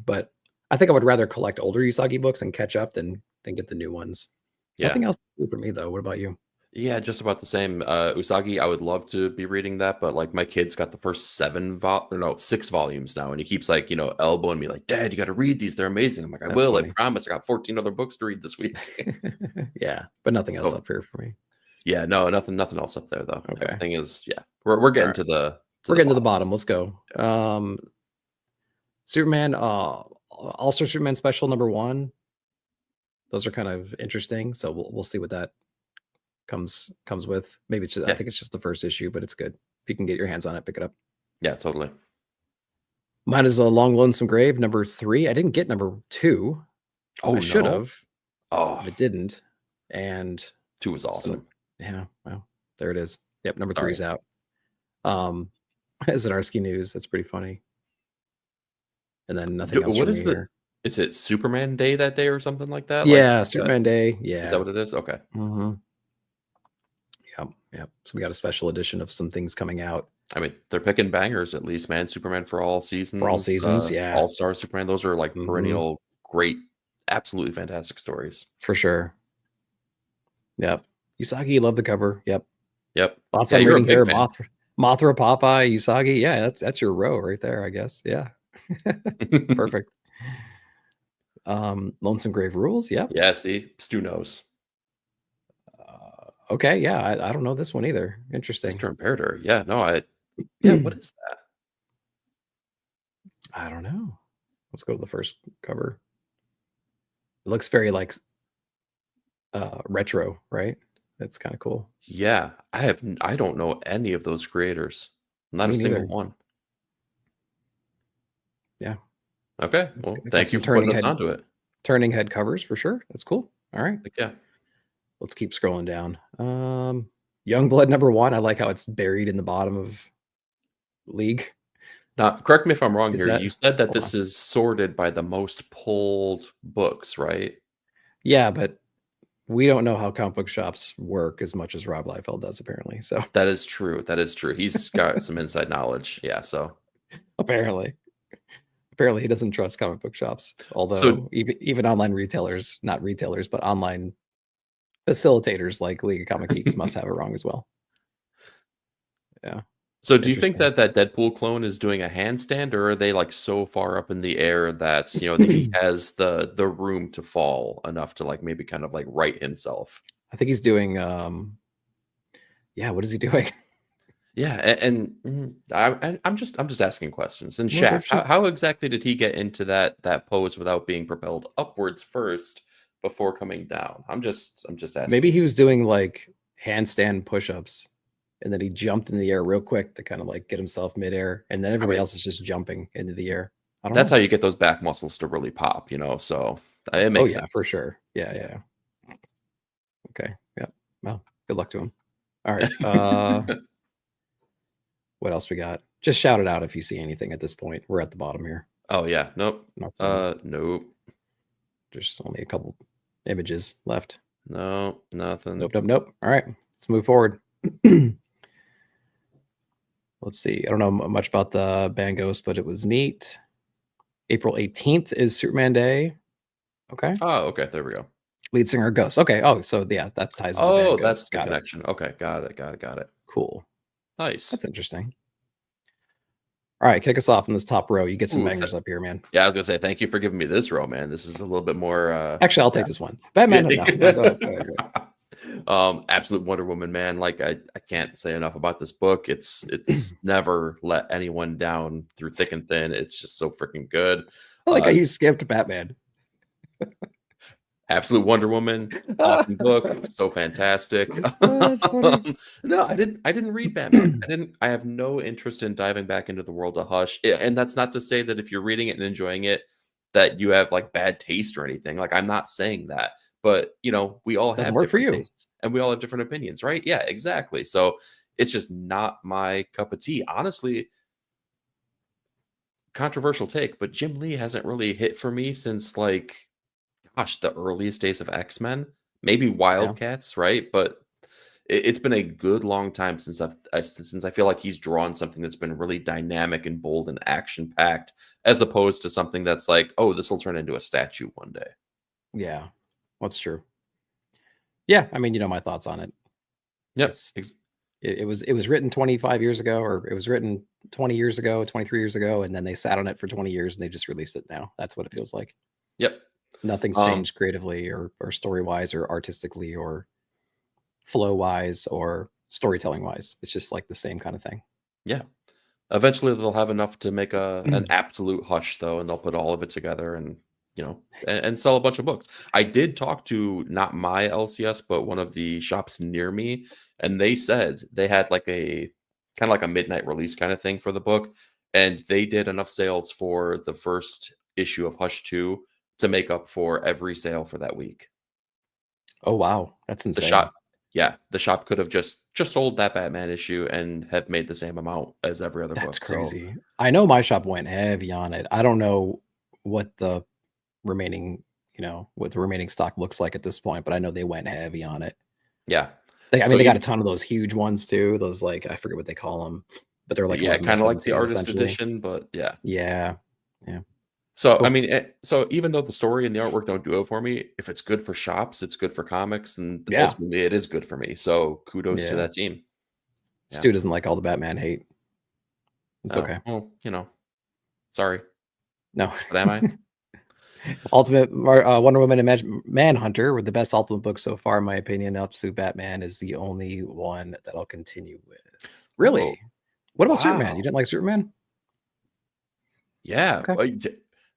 but I think I would rather collect older Usagi books and catch up than get the new ones. Yeah. Nothing else for me though. What about you? Yeah, just about the same. Usagi, I would love to be reading that, but like my kid's got the first 6 volumes now, and he keeps like, elbowing me like, Dad, you got to read these. They're amazing. I'm like, I will. Funny. I promise. I got 14 other books to read this week. Yeah, but nothing else up here for me. Yeah, no, nothing else up there though. Okay. Everything is we're getting to the to the bottom. Let's go. Superman, All-Star Superman special number 1. Those are kind of interesting. So we'll see what that comes with. Maybe it's just, I think it's just the first issue, but it's good. If you can get your hands on it, pick it up. Yeah, totally. Mine is a Long Lonesome Grave number 3. I didn't get number 2. Oh, I should have. Oh, I didn't. And 2 was awesome. Yeah, well, there it is. Yep, number 3 is out. Zdarsky News. That's pretty funny. And then nothing else. What is it? Is it Superman Day that day or something like that? Yeah, like, Superman Day. Yeah. Is that what it is? Okay. Yep. So we got a special edition of some things coming out. I mean, they're picking bangers at least, man. Superman for all seasons. For all seasons, yeah. All-Star Superman. Those are like perennial, great, absolutely fantastic stories. For sure. Yep. Usagi, love the cover. Yep. Lots of reading here. Mothra, Popeye, Usagi. Yeah, that's your row right there, I guess. Yeah. Perfect. Lonesome Grave Rules. Yep. Yeah, see, Stu knows. Okay, yeah, I don't know this one either. Interesting. Sister Imperator. Yeah, no, what is that? I don't know. Let's go to the first cover. It looks very like retro, right? That's kind of cool. Yeah, I don't know any of those creators. Not a single one. Yeah. Okay. Well, thank you for putting us onto it. Turning head covers for sure. That's cool. All right. Yeah. Let's keep scrolling down. Youngblood number 1. I like how it's buried in the bottom of League. Now, correct me if I'm wrong here. You said that this is sorted by the most pulled books, right? Yeah, but we don't know how comic book shops work as much as Rob Liefeld does, apparently. So that is true. He's got some inside knowledge. Yeah. So apparently he doesn't trust comic book shops. Although even online retailers, not retailers, but online facilitators like League of Comic Geeks must have it wrong as well. Yeah. So do you think that Deadpool clone is doing a handstand, or are they like so far up in the air that he has the room to fall enough to like maybe kind of like right himself? I think he's doing what is he doing? Yeah, and I'm just asking questions. And Shaft, how exactly did he get into that pose without being propelled upwards first before coming down? I'm just asking. Maybe he was doing like handstand push-ups, and then he jumped in the air real quick to kind of like get himself midair, and then everybody else is just jumping into the air. That's how you get those back muscles to really pop, So it makes sense. For sure. Yeah. Okay. Yeah. Well, good luck to him. All right. What else we got? Just shout it out if you see anything at this point. We're at the bottom here. Oh yeah. Nope. Nope. There's only a couple images left. No, nothing. Nope. All right. Let's move forward. Let's see. I don't know much about the Band Ghost, but it was neat. April 18th is Superman Day. Okay. Oh, okay. There we go. Lead singer Ghost. Okay. Oh, so yeah, that ties. Oh, that's the connection. Okay, got it. Cool. Nice. That's interesting. All right, kick us off in this top row. You get some bangers up here, man. Yeah, I was gonna say thank you for giving me this row, man. This is a little bit more. Actually, I'll take this one. Batman. No, go ahead. Absolute Wonder Woman, man. Like I can't say enough about this book. It's never let anyone down through thick and thin. It's just so freaking good. Like you skipped Batman. Absolute Wonder Woman, awesome book, so fantastic. That's funny. No, I didn't read Batman. I have no interest in diving back into the world of Hush. And that's not to say that if you're reading it and enjoying it, that you have like bad taste or anything. Like I'm not saying that. But you know, we all Doesn't have work for different you. tastes and we all have different opinions, right? Yeah, exactly. So it's just not my cup of tea. Honestly, controversial take, but Jim Lee hasn't really hit for me since like gosh, the earliest days of X-Men, maybe Wildcats, right? But it's been a good long time since since I feel like he's drawn something that's been really dynamic and bold and action packed, as opposed to something that's like, oh, this will turn into a statue one day. Yeah, that's true. Yeah, I mean, you know my thoughts on it. Yep. It was written 25 years ago, or it was written 20 years ago, 23 years ago, and then they sat on it for 20 years and they just released it now. That's what it feels like. Yep. Nothing's changed creatively or story wise or artistically or flow wise or storytelling wise. It's just like the same kind of thing. Yeah. Eventually they'll have enough to make an absolute Hush though, and they'll put all of it together and you know and sell a bunch of books. I did talk to not my LCS, but one of the shops near me, and they said they had like a kind of like a midnight release kind of thing for the book, and they did enough sales for the first issue of Hush 2 to make up for every sale for that week. Oh wow, that's insane. The shop could have just sold that Batman issue and have made the same amount as every other book. That's crazy. So, I know my shop went heavy on it. I don't know what the remaining, what the remaining stock looks like at this point, but I know they went heavy on it. Yeah. They got a ton of those huge ones too. Those like, I forget what they call them, but they're like, kind of like the artist edition, but yeah. Yeah. So, cool. I mean, so even though the story and the artwork don't do it for me, if it's good for shops, it's good for comics, and ultimately it is good for me. So kudos to that team. Stu doesn't like all the Batman hate. It's okay. Well, sorry. No. But am I? Ultimate Wonder Woman and Manhunter were the best Ultimate books so far, in my opinion. Absolute Batman is the only one that I'll continue with. Really? Oh, what about Superman? You didn't like Superman? Yeah. Okay.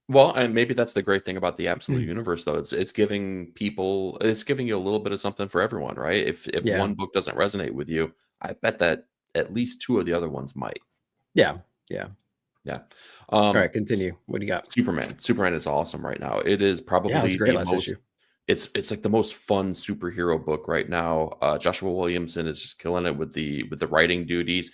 Well, and maybe that's the great thing about the Absolute Universe, though. It's giving you a little bit of something for everyone, right? If one book doesn't resonate with you, I bet that at least two of the other ones might. Yeah. All right, continue. What do you got? Superman is awesome right now. It is probably the most issue. It's like the most fun superhero book right now. Joshua Williamson is just killing it with the writing duties.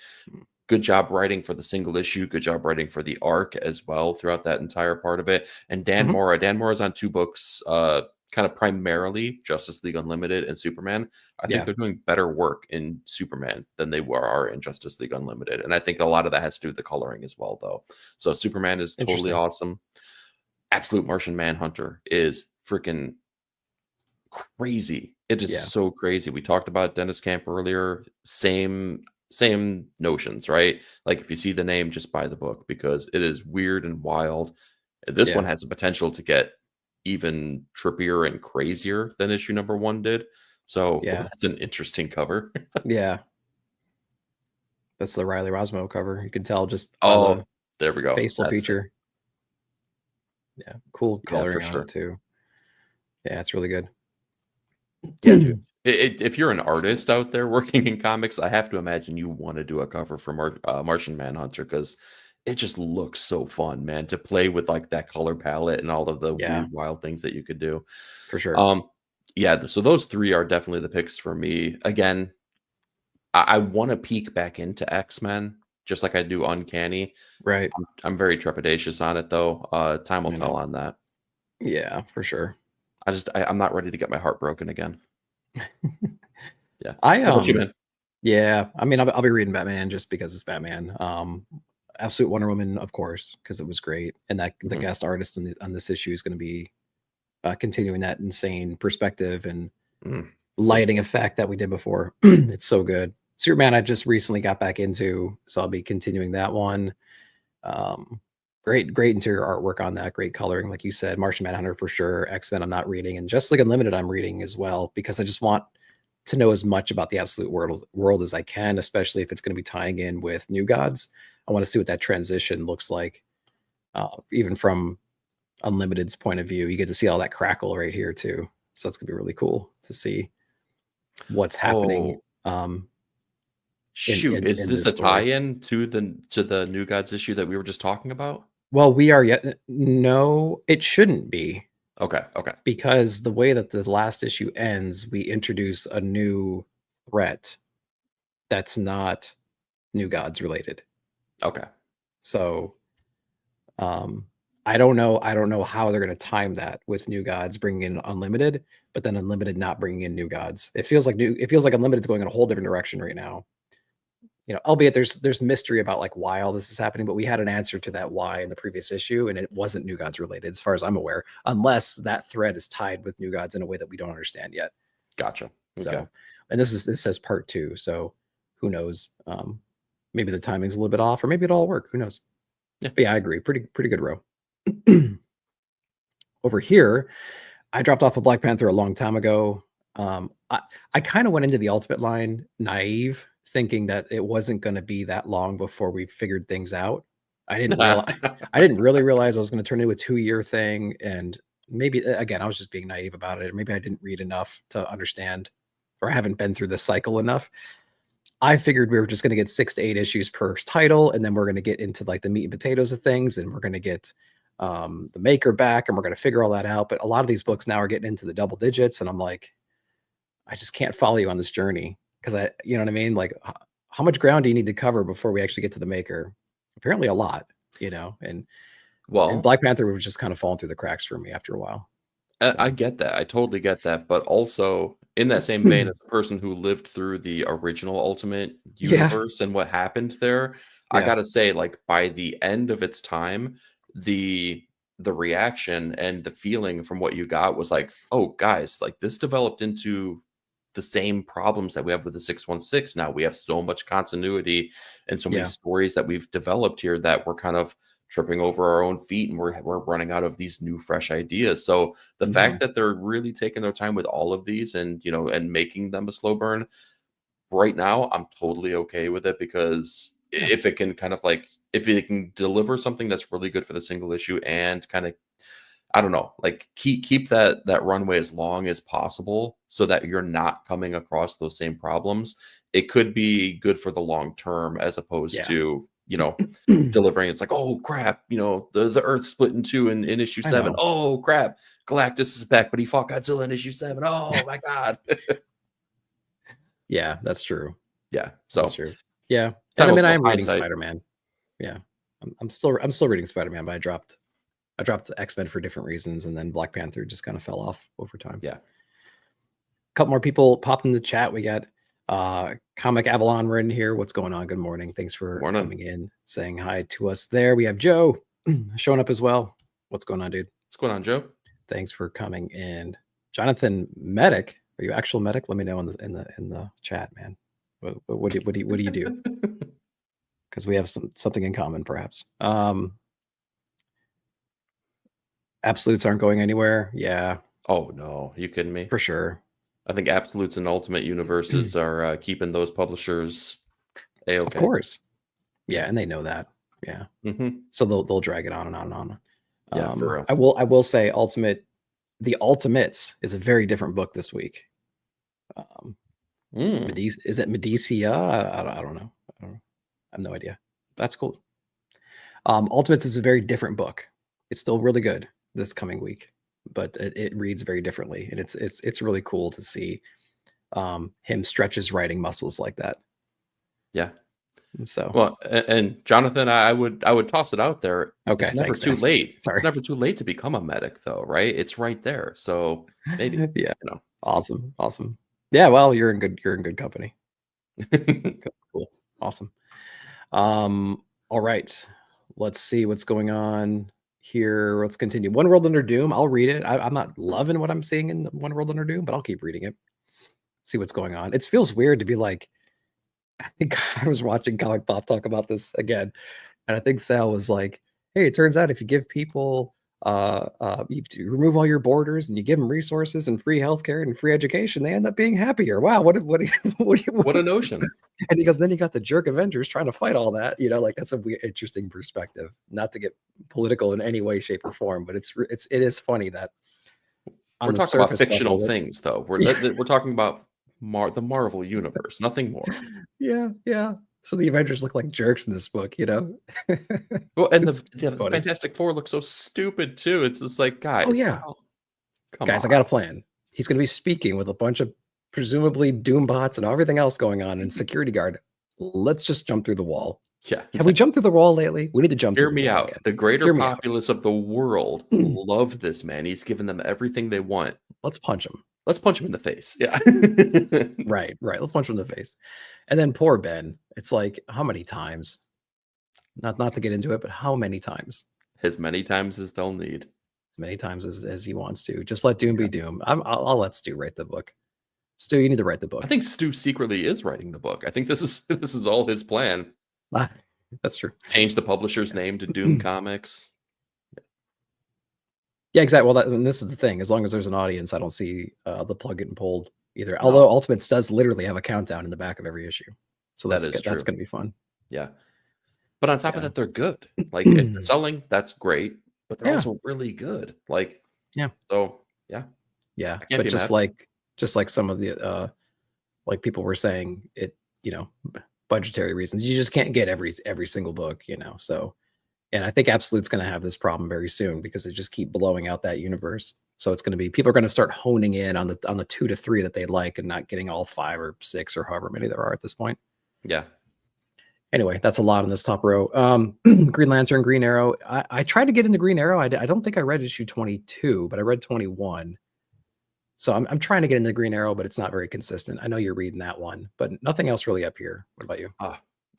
Good job writing for the single issue. Good job writing for the arc as well throughout that entire part of it. And Dan Mora. Dan Mora's on two books, kind of primarily Justice League Unlimited and Superman. I think they're doing better work in Superman than they are in Justice League Unlimited. And I think a lot of that has to do with the coloring as well, though. So Superman is totally awesome. Absolute Martian Manhunter is freaking crazy. It is so crazy. We talked about Dennis Camp earlier. Same notions, right? Like if you see the name, just buy the book because it is weird and wild. This one has the potential to get even trippier and crazier than issue number 1 did. So that's an interesting cover. That's the Riley Rosmo cover. You can tell just there we go. Facial feature. Yeah, cool coloring on it too. Yeah, it's really good. Yeah, dude. If you're an artist out there working in comics, I have to imagine you want to do a cover for Martian Manhunter because it just looks so fun, man, to play with like that color palette and all of the weird, wild things that you could do. For sure. So those three are definitely the picks for me. Again, I want to peek back into X-Men just like I do Uncanny. Right. I'm very trepidatious on it though. Time will tell on that. Yeah, for sure. I'm not ready to get my heart broken again. Yeah. How about you, man? Yeah. I mean, I'll be reading Batman just because it's Batman. Absolute Wonder Woman, of course, because it was great. And that the guest artist on this issue is going to be continuing that insane perspective and lighting effect that we did before. It's so good. Superman, I just recently got back into, so I'll be continuing that one. Great interior artwork on that. Great coloring, like you said. Martian Manhunter for sure. X-Men I'm not reading, and Justice League Unlimited I'm reading as well because I just want to know as much about the absolute world as I can, especially if it's going to be tying in with New Gods. I want to see what that transition looks like, even from Unlimited's point of view. You get to see all that crackle right here too, so it's gonna be really cool to see what's happening. Shoot, is in this this a story. tie-in to the New Gods issue that we were just talking about? Well, we are yet. No, it shouldn't be. Okay. Because the way that the last issue ends, we introduce a new threat that's not New Gods related. Okay. So, I don't know how they're going to time that with New Gods bringing in Unlimited, but then Unlimited not bringing in New Gods. It feels like Unlimited's going in a whole different direction right now. Albeit there's mystery about like why all this is happening, but we had an answer to that why in the previous issue, and it wasn't New Gods related as far as I'm aware, unless that thread is tied with New Gods in a way that we don't understand yet. Gotcha. Okay. So, and this says part 2, so who knows? Maybe the timing's a little bit off, or maybe it'll all work. Who knows? Yeah. But yeah, I agree. Pretty good row. Over here, I dropped off a Black Panther a long time ago. I kind of went into the Ultimate line naive, thinking that it wasn't going to be that long before we figured things out. I didn't really realize I was going to turn into a 2-year thing, and maybe again I was just being naive about it. Maybe I didn't read enough to understand, or I haven't been through this cycle enough. I figured we were just going to get 6 to 8 issues per title, and then we're going to get into like the meat and potatoes of things, and we're going to get the maker back, and we're going to figure all that out. But a lot of these books now are getting into the double digits, and I'm like, I just can't follow you on this journey, because you know what I mean? Like, how much ground do you need to cover before we actually get to the maker? Apparently a lot, and Black Panther was just kind of falling through the cracks for me after a while. I get that. I totally get that. But also, in that same vein, as a person who lived through the original Ultimate universe and what happened there, I gotta say, like, by the end of its time, the reaction and the feeling from what you got was like, oh, guys, like, this developed into the same problems that we have with the 616 now. We have so much continuity and so many stories that we've developed here that we're kind of tripping over our own feet, and we're running out of these new fresh ideas. So the fact that they're really taking their time with all of these and and making them a slow burn right now, I'm totally okay with it, because if it can kind of like, if it can deliver something that's really good for the single issue and kind of, I don't know, like keep that runway as long as possible so that you're not coming across those same problems, it could be good for the long term, as opposed to delivering. It's like, oh crap, the Earth split in two in issue 7. Oh crap, Galactus is back, but he fought Godzilla in issue 7. Oh my god. Yeah, that's true. Yeah, so that's true. Yeah, and I mean, I'm reading Spider-Man. Yeah, I'm still reading Spider-Man, but I dropped X-Men for different reasons, and then Black Panther just kind of fell off over time. Yeah. A couple more people popped in the chat. We got Comic Avalon, we're in here. What's going on? Good morning. Thanks for coming in, saying hi to us there. We have Joe showing up as well. What's going on, dude? What's going on, Joe? Thanks for coming in. Jonathan Medic, are you actual medic? Let me know in the chat, man. What do you do? Because we have something in common, perhaps. Absolutes aren't going anywhere. Yeah. Oh no, you kidding me? For sure. I think Absolutes and Ultimate Universes are keeping those publishers A-okay. Of course. Yeah, and they know that. Yeah. So they'll drag it on and on and on. Yeah, for real. I will say The Ultimates is a very different book this week. Is it Medicia? I don't know. I have no idea. That's cool. Ultimates is a very different book. It's still really good this coming week, but it reads very differently, and it's really cool to see him stretch his writing muscles like that. Yeah. So well, and Jonathan, I would toss it out there. Okay, it's never too man. late. Sorry. It's never too late to become a medic, though, right? It's right there. So maybe. Yeah. Awesome. Yeah. Well, you're in good company. Cool. Awesome. All right. Let's see what's going on here. Let's continue. One World Under Doom. I'll read it. I'm not loving what I'm seeing in One World Under Doom, but I'll keep reading it. See what's going on. It feels weird to be like, I think I was watching Comic Pop talk about this again, and I think Sal was like, hey, it turns out if you give people you remove all your borders and you give them resources and free healthcare and free education, they end up being happier. Wow, what What a notion. And he goes, then you got the jerk Avengers trying to fight all that, like that's a weird, interesting perspective. Not to get political in any way, shape, or form, but it is funny that we're talking about fictional things, though. We're talking about the Marvel universe, nothing more. Yeah. So the Avengers look like jerks in this book, Well, and the Fantastic Four look so stupid too. It's just like, guys, come on. I got a plan. He's going to be speaking with a bunch of presumably Doom bots and everything else going on, and security guard. Let's just jump through the wall. Yeah. Have we jumped through the wall lately? We need to jump. Hear me out. Again. The greater populace of the world love this man. He's given them everything they want. Let's punch him. Let's punch him in the face. Yeah. Right. Let's punch him in the face. And then poor Ben. It's like, how many times? Not to get into it, but how many times? As many times as they'll need. As many times as he wants to. Just let Doom be Doom. I'll let Stu write the book. Stu, you need to write the book. I think Stu secretly is writing the book. I think this is all his plan. That's true. Change the publisher's name to Doom Comics. Yeah, exactly. Well, and this is the thing. As long as there's an audience, I don't see the plug getting pulled either. No. Although Ultimates does literally have a countdown in the back of every issue, so that's going to be fun. Yeah, but on top of that, they're good. Like if they're selling, that's great. But they're also really good. Like So yeah. But just like some of the like people were saying, it budgetary reasons, you just can't get every single book, so. And I think Absolute's going to have this problem very soon because they just keep blowing out that universe. So it's going to be, people are going to start honing in on the 2 to 3 that they like and not getting all 5 or 6 or however many there are at this point. Yeah. Anyway, that's a lot on this top row. Green Lantern, Green Arrow. I tried to get into Green Arrow. I don't think I read issue 22, but I read 21. So I'm trying to get into Green Arrow, but it's not very consistent. I know you're reading that one, but nothing else really up here. What about you?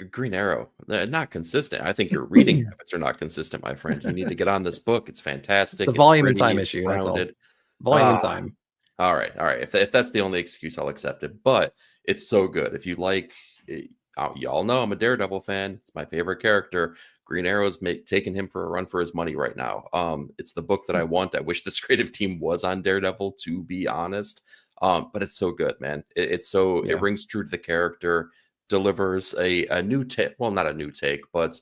Green Arrow, they're not consistent. I think your reading habits are not consistent, my friend. You need to get on this book. It's fantastic. It's a volume and time issue. That's all. Volume and time. All right. If that's the only excuse, I'll accept it. But it's so good. If you like, y'all know I'm a Daredevil fan. It's my favorite character. Green Arrow's taking him for a run for his money right now. It's the book that I want. I wish this creative team was on Daredevil, to be honest. But it's so good, man. It rings true to the character. Delivers a new take, well, not a new take, but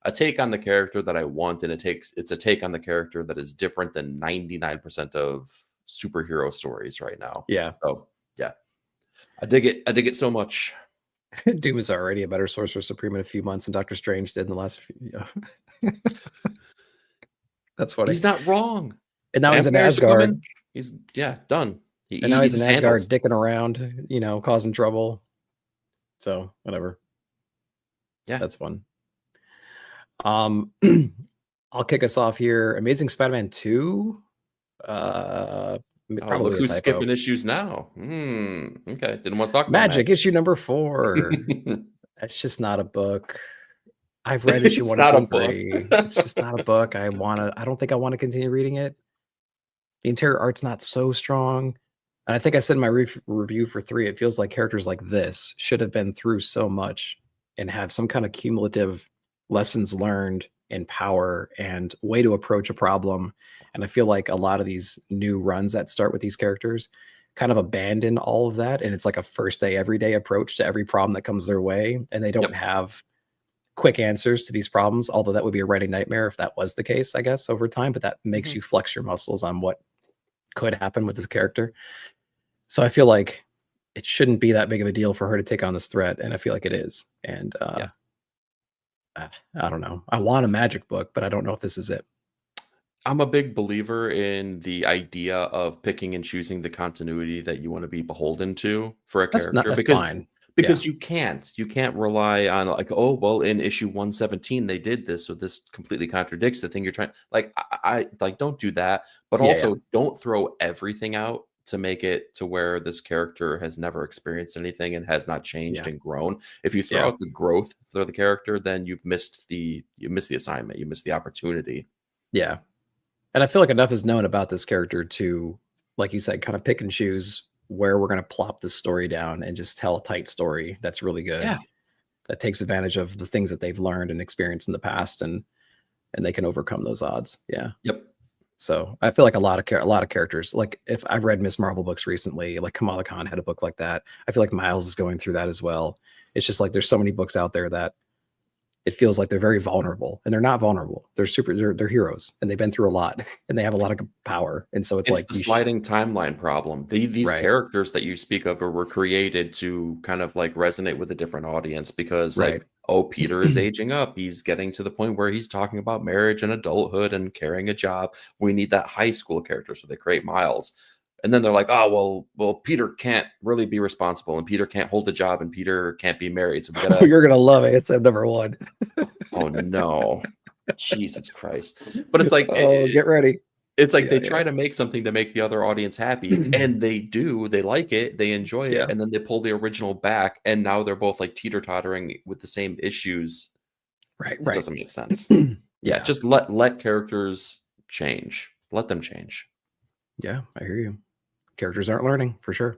a take on the character that I want, and it's a take on the character that is different than 99% of superhero stories right now. Yeah. So yeah, I dig it so much. Doom is already a better Sorcerer Supreme in a few months than Doctor Strange did in the last few. That's funny. He's not wrong. And now he's in Asgard. He's done. Now he's in Asgard, dicking around, causing trouble. So whatever. Yeah, that's fun. I'll kick us off here. Amazing Spider-Man 2. Probably look who's skipping issues now. Okay, didn't want to talk about Magic issue number 4. That's just not a book. I've read issue 1 and 3. It's just not a book. I don't think I want to continue reading it. The interior art's not so strong. And I think I said in my review for 3, it feels like characters like this should have been through so much and have some kind of cumulative lessons learned and power and way to approach a problem. And I feel like a lot of these new runs that start with these characters kind of abandon all of that. And it's like a first day, everyday approach to every problem that comes their way. And they don't have quick answers to these problems, although that would be a writing nightmare if that was the case, I guess, over time. But that makes you flex your muscles on what could happen with this character. So I feel like it shouldn't be that big of a deal for her to take on this threat, and I feel like it is. And I don't know. I want a Magic book, but I don't know if this is it. I'm a big believer in the idea of picking and choosing the continuity that you want to be beholden to for a character. Because you can't rely on like, oh, well, in issue 117 they did this, so this completely contradicts the thing you're trying. Like I don't do that, but also don't throw everything out to make it to where this character has never experienced anything and has not changed and grown. If you throw out the growth for the character, then you missed the assignment, you missed the opportunity. Yeah. And I feel like enough is known about this character to, like you said, kind of pick and choose where we're going to plop this story down and just tell a tight story that's really good. Yeah. That takes advantage of the things that they've learned and experienced in the past, and they can overcome those odds. Yeah. Yep. So I feel like a lot of characters, like if I've read Miss Marvel books recently, like Kamala Khan had a book like that. I feel like Miles is going through that as well. It's just like there's so many books out there that it feels like they're very vulnerable, and they're not vulnerable. They're heroes, and they've been through a lot, and they have a lot of power. And so it's like the sliding timeline problem. These right, characters that you speak of were created to kind of like resonate with a different audience because right. like, oh, Peter is aging up. He's getting to the point where he's talking about marriage and adulthood and carrying a job. We need that high school character. So they create Miles. And then they're like, oh, well, Peter can't really be responsible, and Peter can't hold a job, and Peter can't be married. So we Oh, gotta you're gonna love it. It's number one. oh no. Jesus Christ. But it's like Oh, get ready. it's like Yeah, they try to make something to make the other audience happy, and they do. They like it, they enjoy it, Yeah. and then they pull the original back, and now they're both like teeter-tottering with the same issues. Right, It right. doesn't make sense. Yeah, Just let characters change. Let them change. yeah, I hear you. Characters aren't learning for sure.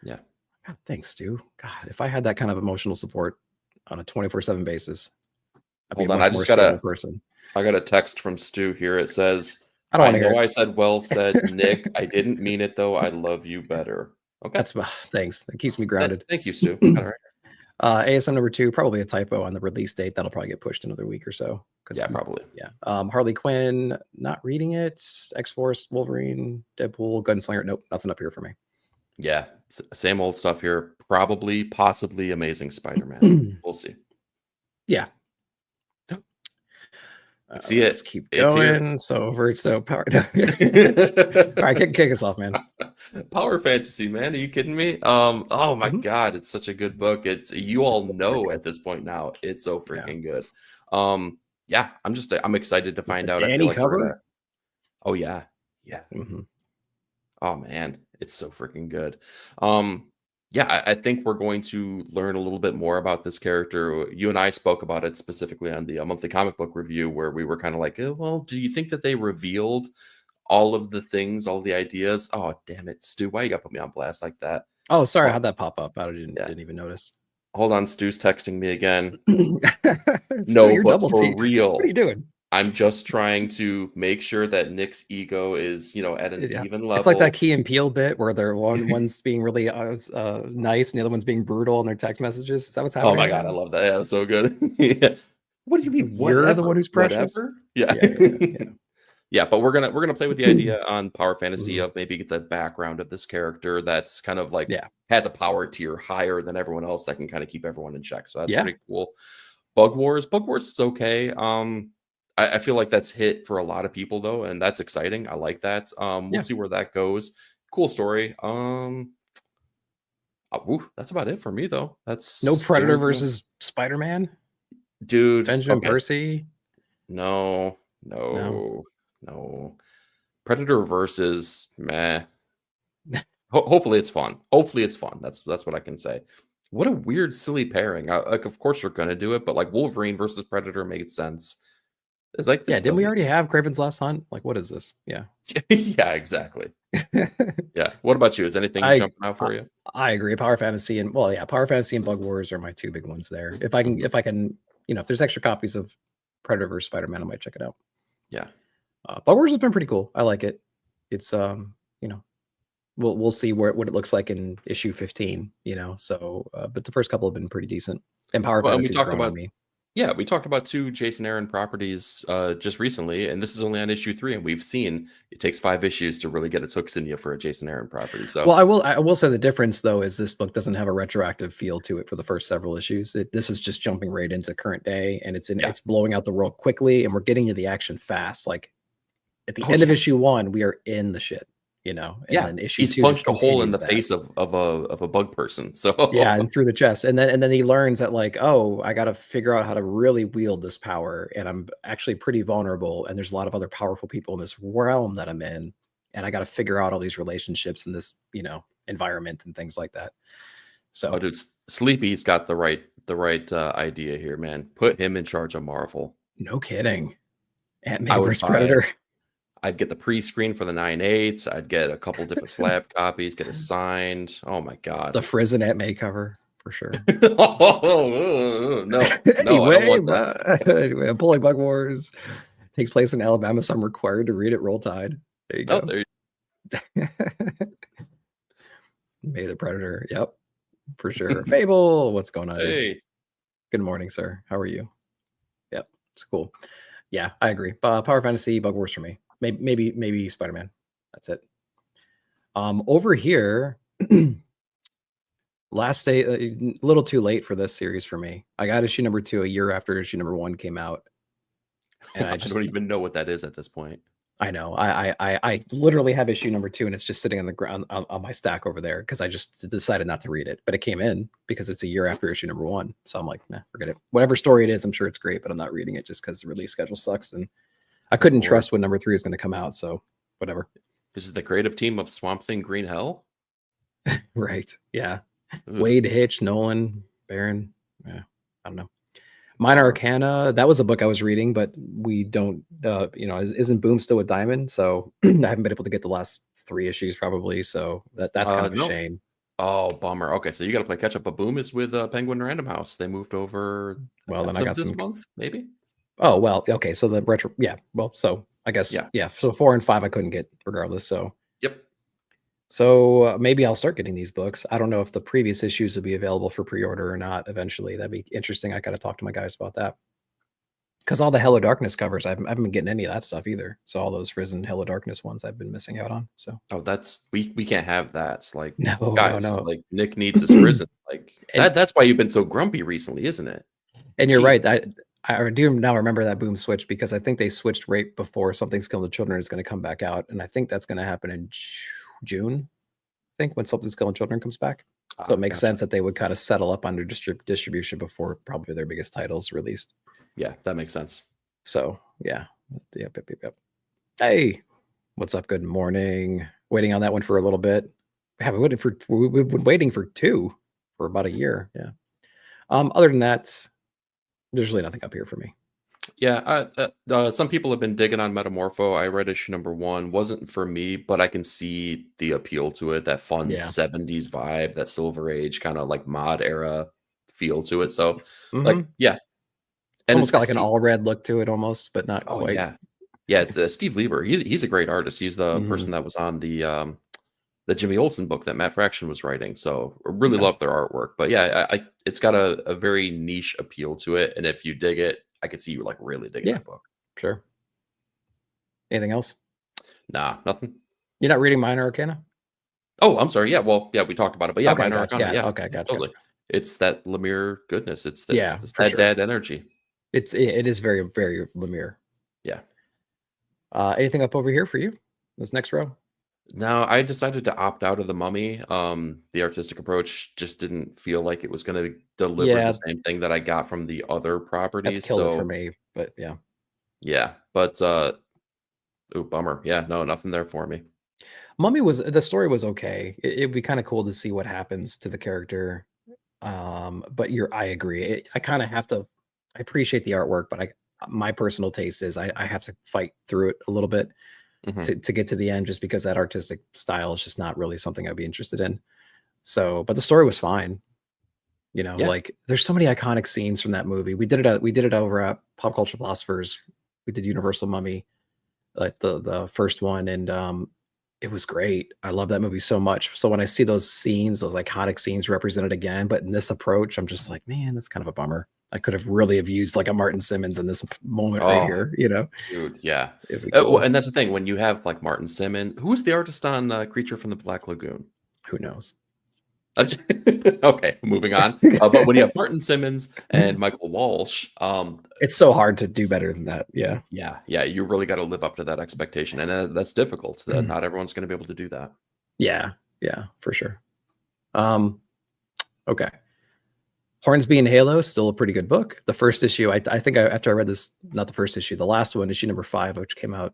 Yeah. God, thanks, Stu. God, if I had that kind of emotional support on a 24/7 basis, I'd be Hold a on, much I more just stable person. I got a text from Stu here. It says, I don't I want to hear know it. I said well said, Nick. I didn't mean it though. I love you better. Okay. That's thanks. It keeps me grounded. Thank you, Stu. All right. ASM number 2, probably a typo on the release date. That'll probably get pushed another week or so. Yeah, probably. Yeah. Harley Quinn, not reading it. X-Force, Wolverine, Deadpool, Gunslinger. Nope, nothing up here for me. Yeah, same old stuff here. Probably, possibly Amazing Spider-Man. We'll see. Yeah. See let's it. keep It's going. here. So we're so powered. All right, kick us off, man. Power fantasy, man. Are you kidding me? Oh my Mhm. god, it's such a good book. It's you all know at Ridiculous. this point now. It's so Yeah. freaking good. Yeah, I'm excited to find out. I Danny feel like we're cover? gonna. Oh yeah, yeah. Mhm. Oh man, it's so freaking good. Yeah, I think we're going to learn a little bit more about this character. You and I spoke about it specifically on the monthly comic book review, where we were kind of like, well, do you think that they revealed all of the things, all the ideas? Oh, damn it, Stu, why you got to put me on blast like that? Oh, sorry, Oh, how'd that pop up? I yeah. didn't even notice. Hold on, Stu's texting me again. No, No, but double for T. real. What are you doing? I'm just trying to make sure that Nick's ego is, at an even level. It's like that Key and Peele bit where they're one's being really nice and the other one's being brutal in their text messages. Is that what's happening? Oh my god, I love that. Yeah, so good. Yeah. What do you mean? You're the one who's precious? Whatever. Yeah. Yeah. Yeah, but we're gonna play with the idea on Power Fantasy of maybe get the background of this character that's kind of like has a power tier higher than everyone else that can kind of keep everyone in check. So that's pretty cool. Bug Wars is okay. I feel like that's hit for a lot of people though, and that's exciting. I like that. We'll see where that goes. Cool story. That's about it for me though. That's no Predator versus Spider-Man, dude. Benjamin Percy. No. Predator versus meh. Hopefully it's fun. That's what I can say. What a weird, silly pairing. Like, of course you're gonna do it, but like Wolverine versus Predator makes sense. It's like this didn't we already have Kraven's Last Hunt? Like, what is this? Yeah. Yeah, exactly. Yeah. What about you? Is anything jumping out for you? I agree. Power Fantasy and Power Fantasy and Bug Wars are my two big ones there. If I can, if there's extra copies of Predator vs. Spider-Man, I might check it out. Yeah. Bug Wars has been pretty cool. I like it. It's we'll see what it looks like in issue 15. So but the first couple have been pretty decent. And Power Fantasy is growing on me. Yeah, we talked about 2 Jason Aaron properties just recently, and this is only on issue 3, and we've seen it takes 5 issues to really get its hooks in you for a Jason Aaron property. So, well, I will say the difference though is this book doesn't have a retroactive feel to it for the first several issues. This is just jumping right into current day, and it's blowing out the world quickly, and we're getting to the action fast. Like at the end of issue 1, we are in the shit. And then issue he's 2 punched a hole in the face of a bug person. So and through the chest, and then he learns that like, oh, I got to figure out how to really wield this power, and I'm actually pretty vulnerable, and there's a lot of other powerful people in this realm that I'm in, and I got to figure out all these relationships in this environment and things like that. So, dude, Sleepy's got the right idea here, man. Put him in charge of Marvel. No kidding. Ant-Man vs. Predator. I'd get the pre-screen for the 9/8. I'd get a couple different slab copies, get it signed. Oh my god, the Frizzin Ant-Man cover for sure. No, anyway, I'm pulling Bug Wars. Takes place in Alabama, so I'm required to read it. Roll Tide. There you go. There you May the Predator. Yep, for sure. Phable, what's going on? Hey. Dude? Good morning, sir. How are you? Yep, it's cool. Yeah, I agree. Power Fantasy, Bug Wars for me. Maybe Spider-Man. That's it. Over here, last day, a little too late for this series for me. I got issue number 2 a year after issue number 1 came out, and I don't even know what that is at this point. I know. I literally have issue number 2, and it's just sitting on the ground on my stack over there because I just decided not to read it. But it came in because it's a year after issue number 1, so I'm like, nah, forget it. Whatever story it is, I'm sure it's great, but I'm not reading it just because the release schedule sucks, and I couldn't trust when number 3 is going to come out. So whatever. This is the creative team of Swamp Thing, Green Hell. Right. Yeah. Wade, Hitch, Nolan, Baron. Yeah. I don't know. Minor Arcana, that was a book I was reading, but we don't, isn't Boom still with Diamond? So I haven't been able to get the last 3 issues probably. So that's kind of a shame. Oh, bummer. Okay, so you got to play catch up. But Boom is with Penguin Random House. They moved over. Well, then I got this month, maybe. Oh well, okay. So the retro, yeah. Well, so I guess yeah. So 4 and 5 I couldn't get regardless. So yep. So maybe I'll start getting these books. I don't know if the previous issues will be available for pre-order or not eventually. That'd be interesting. I got to talk to my guys about that. Because all the Hello Darkness covers, I haven't been getting any of that stuff either. So all those Frizzen Hello Darkness ones I've been missing out on. So that's we can't have that. It's like no, guys, no. like Nick needs his Frizzen. Like that's why you've been so grumpy recently, isn't it? And you're right. I do now remember that Boom switch because I think they switched right before Something's Killing the Children is going to come back out. And I think that's going to happen in June. I think when Something's Killing Children comes back. So it makes sense that they would kind of settle up under distribution before probably their biggest titles released. Yeah, that makes sense. So yeah. Yep. Hey, what's up? Good morning. Waiting on that one for a little bit. We've been waiting for 2 for about a year. Yeah. Other than that, there's really nothing up here for me. Yeah, some people have been digging on Metamorpho. I read issue number 1. Wasn't for me, but I can see the appeal to it. That fun 70s vibe, that Silver Age kind of like mod era feel to it. So, like, yeah. And almost got like an all red look to it almost, but not quite. Yeah. Yeah, it's Steve Lieber. He's a great artist. He's the person that was on the Jimmy Olsen book that Matt Fraction was writing. So I really love their artwork. But yeah, it's got a very niche appeal to it. And if you dig it, I could see you like really digging that book. Sure. Anything else? Nah, nothing. You're not reading Minor Arcana? Oh, I'm sorry. Yeah, well, yeah, we talked about it. But yeah, okay, Minor Arcana. Yeah, okay, gotcha. Totally. It's that Lemire goodness. It's the sad dad energy. It is very, very Lemire. Yeah. Anything up over here for you? This next row? No, I decided to opt out of the Mummy. The artistic approach just didn't feel like it was going to deliver the same thing that I got from the other properties. That's killed it for me, but yeah. Yeah, but bummer. Yeah, no, nothing there for me. Mummy the story was okay. It'd be kind of cool to see what happens to the character. But I agree. I kind of have to. I appreciate the artwork, but my personal taste is I have to fight through it a little bit. To get to the end, just because that artistic style is just not really something I'd be interested in. So, but the story was fine. Like there's so many iconic scenes from that movie. We did it over at Pop Culture Philosophers. We did Universal Mummy, like the first one, and it was great. I love that movie so much. So when I see those iconic scenes represented again, but in this approach, I'm just like, man, that's kind of a bummer. I could have really used like a Martin Simmons in this moment right here, Dude, yeah. Cool. And that's the thing, when you have like Martin Simmons, who was the artist on Creature from the Black Lagoon? Who knows? Okay, moving on. But when you have Martin Simmons and Michael Walsh, it's so hard to do better than that. Yeah. You really got to live up to that expectation, and that's difficult. That not everyone's going to be able to do that. Yeah, for sure. Okay. Hornsby and Halo, still a pretty good book. The first issue, I think after I read this, not the first issue, the last one, issue number 5, which came out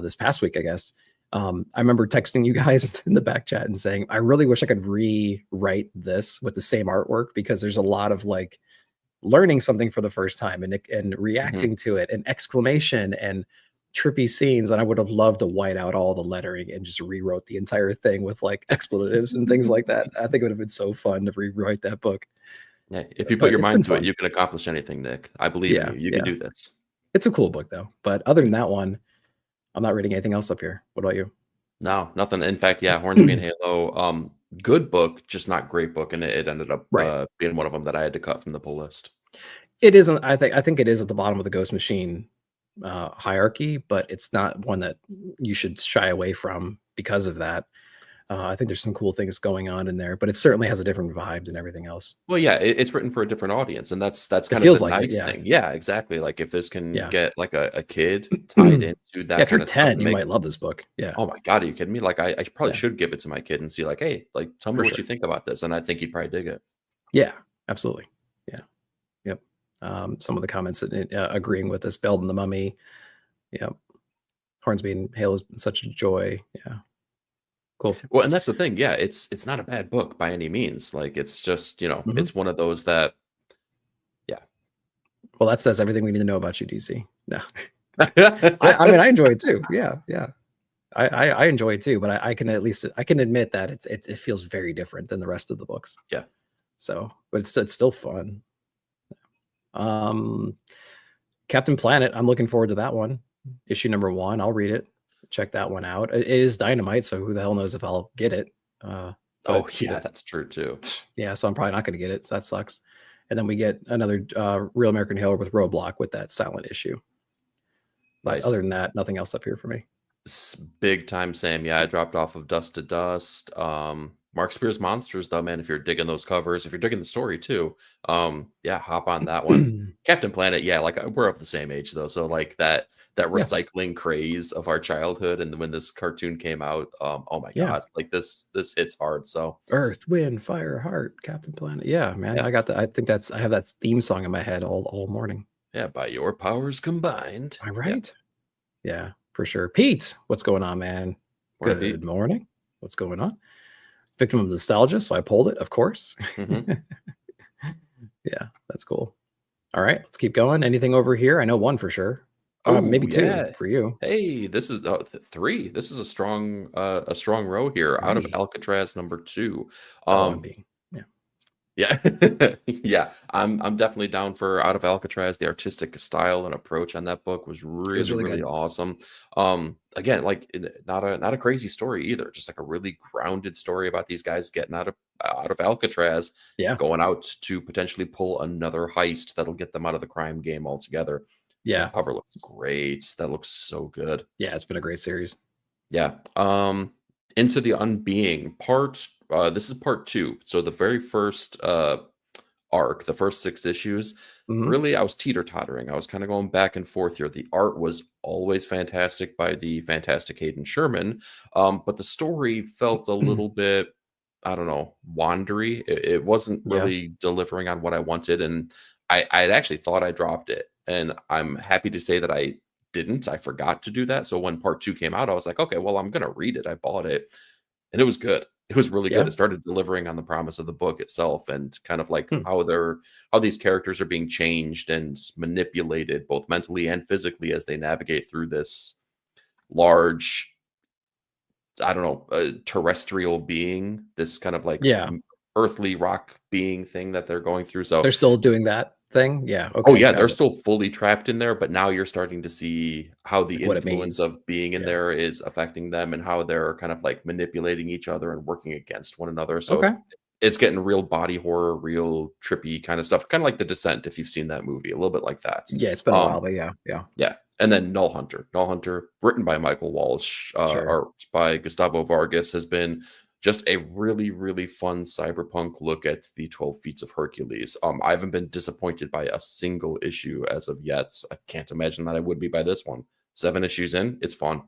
this past week, I guess. I remember texting you guys in the back chat and saying, I really wish I could rewrite this with the same artwork, because there's a lot of like learning something for the first time and reacting to it, and exclamation and trippy scenes. And I would have loved to white out all the lettering and just rewrote the entire thing with like expletives and things like that. I think it would have been so fun to rewrite that book. Yeah, if you put your mind to it, you can accomplish anything, Nick. I believe in you. You can do this. It's a cool book though. But other than that one, I'm not reading anything else up here. What about you? No, nothing. In fact, yeah, Hornsby and Halo, good book, just not great book, and it ended up Right. being one of them that I had to cut from the pull list. It isn't. I think it is at the bottom of the Ghost Machine hierarchy, but it's not one that you should shy away from because of that. I think there's some cool things going on in there, but it certainly has a different vibe than everything else. Well, yeah, it's written for a different audience, and that's It kind of feels the like it, nice yeah. thing. Yeah, exactly. Like if this can Yeah. get like a kid tied into Yeah, that if you're kind of stuff 10, and you make. might love this book. Yeah, Oh my god, are you kidding me? Like I probably yeah, should give it to my kid and see like, hey, like tell me for what sure. you think about this, and I think he'd probably dig it. Yeah, absolutely. Yeah, yep. Some of the comments agreeing with this, Beld and the Mummy. Yeah, Hornsby and Halo's been such a joy. Yeah, cool. Well, and that's the thing. Yeah, it's not a bad book by any means. Like it's just, Mhm. it's one of those that yeah. Well, that says everything we need to know about you, DC. No, I mean I enjoy it too. Yeah, yeah. I enjoy it too, but I can admit that it feels very different than the rest of the books. Yeah. So, but it's still fun. Captain Planet, I'm looking forward to that one. Issue number 1, I'll read it. Check that one out. It is Dynamite, so who the hell knows if I'll get it. Oh But yeah, that's true too. yeah, so I'm probably not going to get it. So that sucks. And then we get another Real American Hero with Roadblock with that silent issue. But Nice. other than that, nothing else up here for me. Big time Sam. Yeah, I dropped off of Dust to Dust. Mark Spears Monsters, though, man. If you're digging those covers, if you're digging the story too, yeah, hop on that one. Captain Planet, yeah, like we're of the same age though, so like that recycling craze of our childhood, and when this cartoon came out, oh my god, like this hits hard. So Earth, Wind, Fire, Heart, Captain Planet. Yeah, man, yeah. I have that theme song in my head all morning. Yeah, by your powers combined. Am I right? Yeah, for sure. Pete, what's going on, man? Good morning. What's going on? Victim of nostalgia, so I pulled it, of course. Mm-hmm. Yeah, that's cool. All right, let's keep going. Anything over here? I know one for sure. Maybe 2 for you. Hey, this is 3. This is a strong row here. 3. Out of Alcatraz number 2. Yeah. Yeah, I'm definitely down for Out of Alcatraz. The artistic style and approach on that book was really awesome. Again, like not a crazy story either, just like a really grounded story about these guys getting out of Alcatraz, going out to potentially pull another heist that'll get them out of the crime game altogether. Yeah, the cover looks great. That looks so good. Yeah, it's been a great series. Yeah. Into the Unbeing this is part 2. So the very first arc, the first 6 issues, really I was teeter-tottering. I was kind of going back and forth here. The art was always fantastic by the fantastic Hayden Sherman, but the story felt a little bit, I don't know, wandery. It wasn't really delivering on what I wanted, and I actually thought I dropped it, and I'm happy to say that I didn't. I forgot to do that. So when part 2 came out, I was like, okay, well, I'm gonna read it. I bought it, and it was good. It was really good. It started delivering on the promise of the book itself, and kind of like how these characters are being changed and manipulated both mentally and physically as they navigate through this large, I don't know, terrestrial being, this kind of like earthly rock being thing that they're going through. So they're still doing that thing. Yeah. Okay. Oh yeah, they're still fully trapped in there, but now you're starting to see how the influence of being in there is affecting them, and how they're kind of like manipulating each other and working against one another. So it's getting real body horror, real trippy kind of stuff, kind of like The Descent, if you've seen that movie, a little bit like that. Yeah, it's been a while, but yeah. And then Null Hunter, written by Michael Walsh, art by Gustavo Vargas, has been just a really fun cyberpunk look at the 12 Feats of Hercules. I haven't been disappointed by a single issue as of yet. I can't imagine that I would be by this one. 7 issues in, it's fun.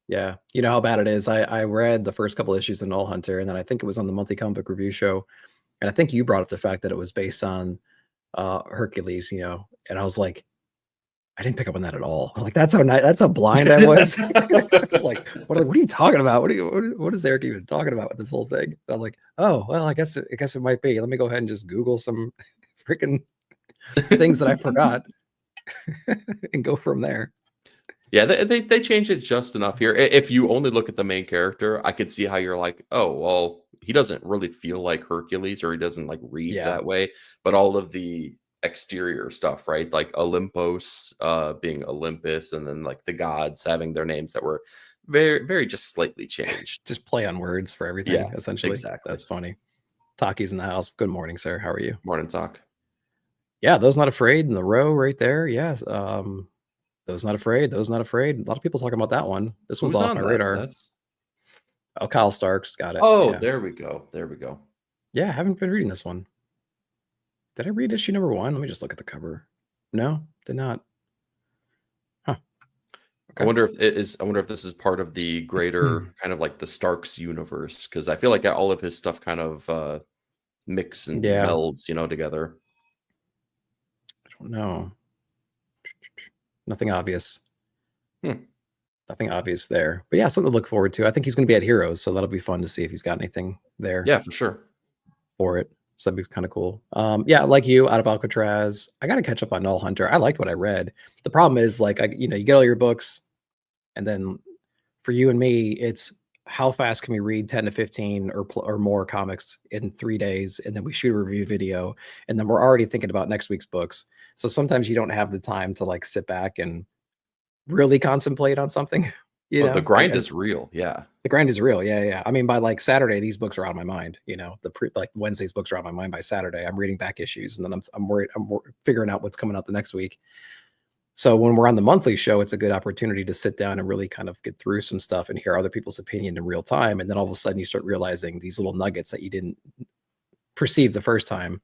Yeah, you know how bad it is. I read the first couple issues of Null Hunter, and then I think it was on the monthly comic book review show, and I think you brought up the fact that it was based on Hercules, and I was like, I didn't pick up on that at all. Like that's how blind I was. like, what are you talking about? What is Eric even talking about with this whole thing? And I'm like, oh well, I guess it might be. Let me go ahead and just Google some freaking things that I forgot and go from there. Yeah, they changed it just enough here. If you only look at the main character, I could see how you're like, oh well, he doesn't really feel like Hercules, or he doesn't like read that way. But all of the exterior stuff, right? Like Olympos being Olympus, and then like the gods having their names that were very, very just slightly changed. Just play on words for everything, Yeah, essentially. exactly. That's funny. Taki's in the house. Good morning, sir. How are you? Morning talk. Yeah, those not afraid in the row right there. Yes. Those not afraid. Those not afraid. A lot of people talking about that one. This one's Who's off on my that? radar. That's Oh, Kyle Stark's got it. oh, Yeah. there we go. There we go. Yeah, I haven't been reading this one. Did I read issue number 1? Let me just look at the cover. No, did not. Huh. I wonder if this is part of the greater kind of like the Starks universe, because I feel like all of his stuff kind of mix and melds, together. I don't know. Nothing obvious. Nothing obvious there. But yeah, something to look forward to. I think he's going to be at Heroes, so that'll be fun to see if he's got anything there. Yeah, for sure. For it. So that'd be kind of cool. Yeah, like you, out of Alcatraz, I got to catch up on Null Hunter. I liked what I read. The problem is, like, you get all your books, and then for you and me, it's how fast can we read 10 to 15 or more comics in 3 days, and then we shoot a review video, and then we're already thinking about next week's books. So sometimes you don't have the time to like sit back and really contemplate on something. The grind is real. Yeah. The grind is real. Yeah. I mean, by like Saturday, these books are out of my mind. Like Wednesday's books are out of my mind by Saturday. I'm reading back issues, and then I'm worried. I'm figuring out what's coming out the next week. So when we're on the monthly show, it's a good opportunity to sit down and really kind of get through some stuff and hear other people's opinion in real time. And then all of a sudden you start realizing these little nuggets that you didn't perceive the first time.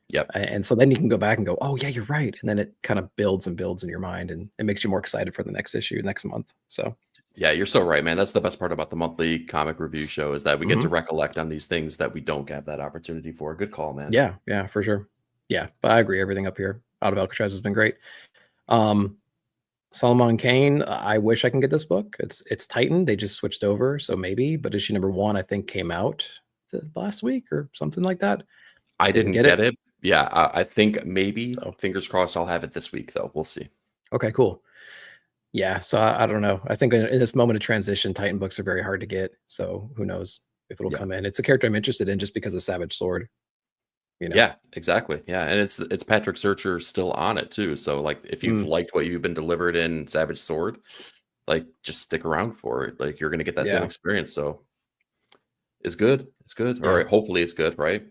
Yep. And so then you can go back and go, oh yeah, you're right. And then it kind of builds and builds in your mind, and it makes you more excited for the next issue next month. So yeah, you're so right, man. That's the best part about the monthly comic review show, is that we get to recollect on these things that we don't have that opportunity for. Good call, man. Yeah, for sure. Yeah, but I agree. Everything up here out of Alcatraz has been great. Solomon Kane, I wish I can get this book. It's Titan. They just switched over, so maybe. But issue number 1, I think, came out last week or something like that. I didn't get it. Yeah, I think maybe. So, fingers crossed, I'll have it this week, though. We'll see. Okay, cool. Yeah, so I don't know. I think in this moment of transition, Titan books are very hard to get. So who knows if it'll come in. It's a character I'm interested in just because of Savage Sword. Yeah, exactly. Yeah, and it's Patrick Searcher still on it too. So like, if you've liked what you've been delivered in Savage Sword, like, just stick around for it. Like, you're gonna get that same experience. So it's good. It's good. Yeah. Or hopefully it's good, right?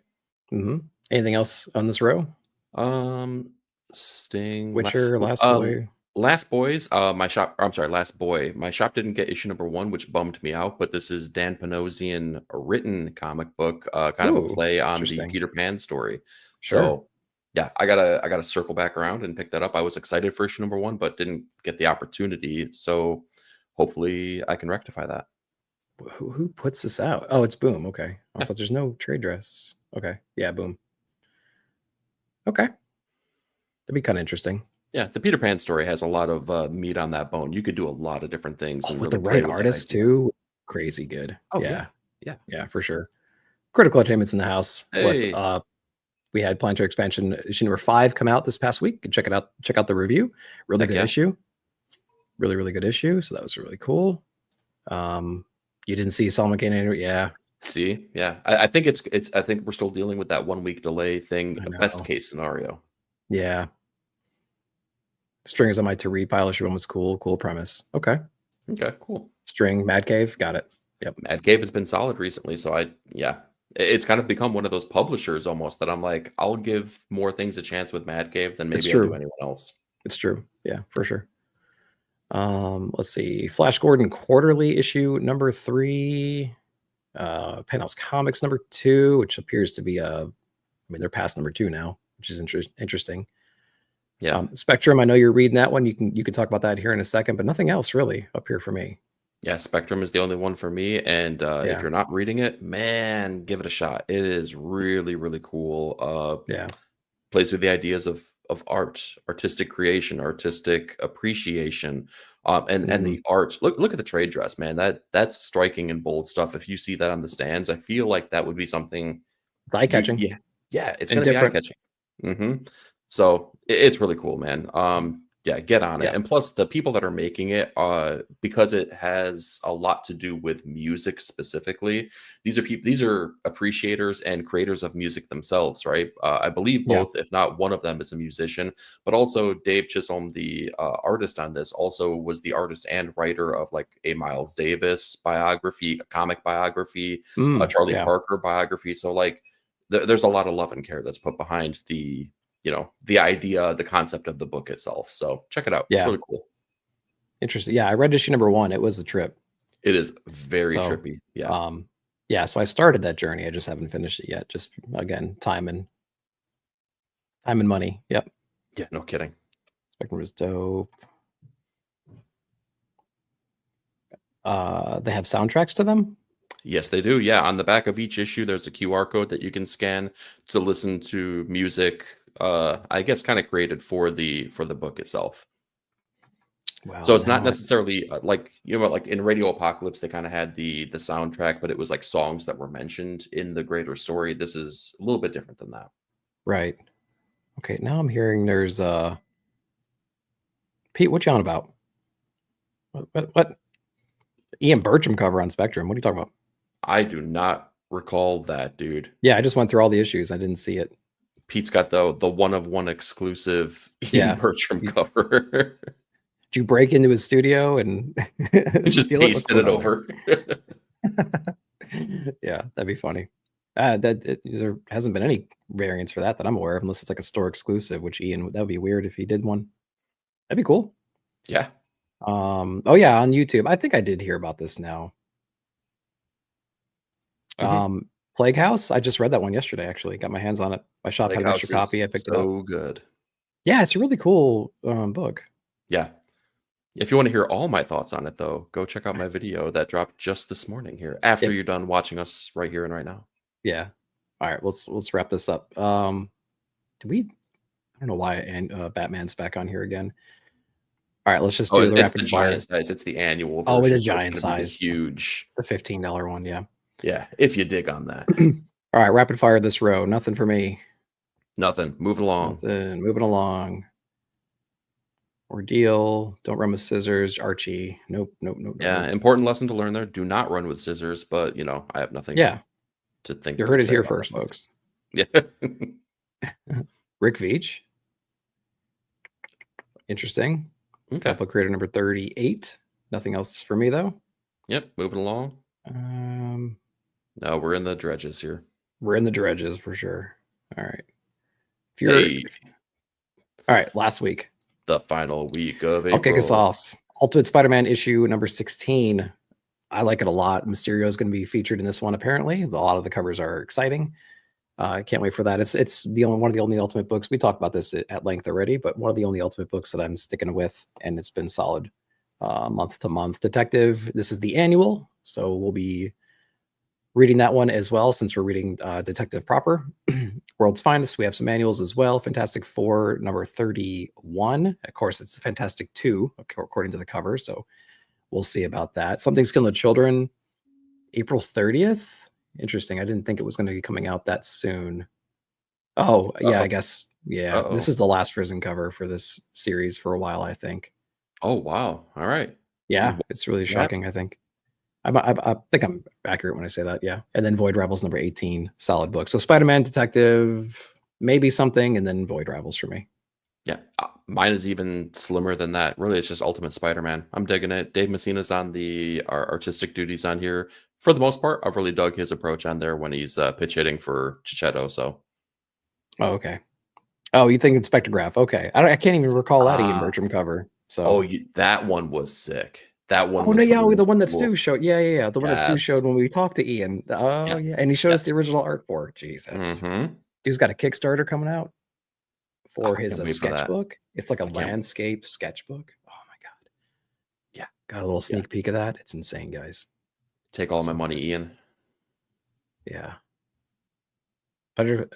Anything else on this row? Sting, Witcher, Last Boy. Last Boys, Last Boy. My shop didn't get issue number 1, which bummed me out, but this is Dan Panosian written comic book, kind of a play on the Peter Pan story. Sure. So yeah, I gotta circle back around and pick that up. I was excited for issue number 1, but didn't get the opportunity. So hopefully I can rectify that. Who puts this out? Oh, it's Boom. Okay. Also, there's no trade dress. Okay. Yeah, Boom. Okay. That'd be kind of interesting. Yeah, the Peter Pan story has a lot of meat on that bone. You could do a lot of different things. And with the right artist too. Crazy good. Oh, yeah, for sure. Critical Entertainment's in the house. Hey. What's up? We had Planetary Expansion issue number 5 come out this past week. Check it out. Check out the review. Really good issue. Really, really good issue. So that was really cool. You didn't see Solomon Kane anywhere? Yeah. See, yeah. I think I think we're still dealing with that 1 week delay thing. Best case scenario. Yeah. String is on my to read pile. Issue 1 was cool. Cool premise. Okay, cool. String, Mad Cave, got it. Yep. Mad Cave has been solid recently. So it's kind of become one of those publishers almost that I'm like, I'll give more things a chance with Mad Cave than maybe I do anyone else. It's true. Yeah, for sure. Let's see. Flash Gordon Quarterly issue number 3. Penthouse Comics number 2, which appears to be they're past number 2 now, which is interesting. Yeah. Spectrum, I know you're reading that one. You can talk about that here in a second, but nothing else really up here for me. Yeah, Spectrum is the only one for me. And if you're not reading it, man, give it a shot. It is really, really cool. Plays with the ideas of art, artistic creation, artistic appreciation, and the art. Look at the trade dress, man. That's striking and bold stuff. If you see that on the stands, I feel like that would be something eye catching. Yeah, it's going to be eye catching. So it's really cool, man. Yeah, get on it. Yeah. And plus the people that are making it, because it has a lot to do with music specifically, these are appreciators and creators of music themselves, right? I believe Yeah. both, if not one of them is a musician, but also Dave Chisholm, the artist on this, also was the artist and writer of like a Miles Davis biography, a comic biography, a Charlie Yeah. Parker biography. So like there's a lot of love and care that's put behind the idea, the concept of the book itself. So check it out. It's Yeah. really cool. Interesting. Yeah, I read issue number 1. It was a trip. It is very So, trippy. Yeah. Yeah, so I started that journey. I just haven't finished it yet. Just again, time and money. Yep. Yeah, no kidding. Spectrum was dope. They have soundtracks to them. Yes, they do. Yeah, on the back of each issue, there's a QR code that you can scan to listen to music. I guess kind of created for the book itself. Wow. So it's not necessarily like like in Radio Apocalypse, they kind of had the soundtrack, but it was like songs that were mentioned in the greater story. This is a little bit different than that. Right. Okay. Now I'm hearing there's Pete. What you on about? What? Ian Bertram cover on Spectrum. What are you talking about? I do not recall that, dude. Yeah, I just went through all the issues. I didn't see it. Pete's got the one of one exclusive Ian Bertram cover. Did you break into his studio and just pasted it over? Yeah, that'd be funny. There hasn't been any variants for that I'm aware of, unless it's like a store exclusive. Which Ian, that would be weird if he did one. That'd be cool. Yeah. Oh yeah, on YouTube. I think I did hear about this now. Plague House. I just read that one yesterday. Actually, got my hands on it. My shop had an extra copy. I picked it up. So good. Yeah, it's a really cool book. Yeah. If you want to hear all my thoughts on it, though, go check out my video that dropped just this morning here after you're done watching us right here and right now. Yeah. All right. Let's wrap this up. I don't know why Batman's back on here again. All right, let's just do the rapid fire. Giant size. It's the annual version. Oh, with a giant size. Huge. The $15 one, yeah. Yeah, if you dig on that. All right, rapid fire this row. Nothing for me. Nothing. Moving along. Moving along. Ordeal. Don't run with scissors. Archie. Nope. Yeah, important lesson to learn there. Do not run with scissors, but I have nothing to think. You heard it here first, folks. Yeah. Rick Veitch. Interesting. Okay. Couple creator number 38. Nothing else for me though. Yep. Moving along. No, we're in the dredges here. We're in the dredges for sure. All right. All right. Last week. The final week of April. I'll kick us off. Ultimate Spider-Man issue number 16. I like it a lot. Mysterio is going to be featured in this one. Apparently, a lot of the covers are exciting. I can't wait for that. It's one of the only Ultimate books. We talked about this at length already, but one of the only Ultimate books that I'm sticking with, and it's been solid month to month. Detective. This is the annual, so we'll be reading that one as well, since we're reading Detective proper. World's Finest. We have some annuals as well. Fantastic Four number 31. Of course, it's Fantastic 2 according to the cover, so we'll see about that. Something's Killing the Children, April 30th. Interesting. I didn't think it was going to be coming out that soon. Oh, yeah, I guess. Yeah. This is the last Frozen cover for this series for a while, I think. Oh, wow. All right. Yeah, it's really shocking, I think. I think I'm accurate when I say that, yeah. And then Void Rivals number 18, solid book. So Spider-Man, Detective, maybe something, and then Void Rivals for me. Yeah, mine is even slimmer than that. Really, it's just Ultimate Spider-Man. I'm digging it. Dave Messina's on our artistic duties on here. For the most part, I've really dug his approach on there when he's pitch hitting for Chichetto. So, oh, okay. Oh, you think it's Spectrograph? Okay, I can't even recall that Ian Bertram cover. So, that one was sick. That one. Oh no, yeah, the one that Stu showed. Yeah. The one that Stu showed when we talked to Ian. Oh yeah, and he showed us the original art for it. Jesus, dude's got a Kickstarter coming out for his sketchbook. It's like a landscape sketchbook. Oh my god. Yeah, got a little sneak peek of that. It's insane, guys. Take all my money, Ian. Yeah. But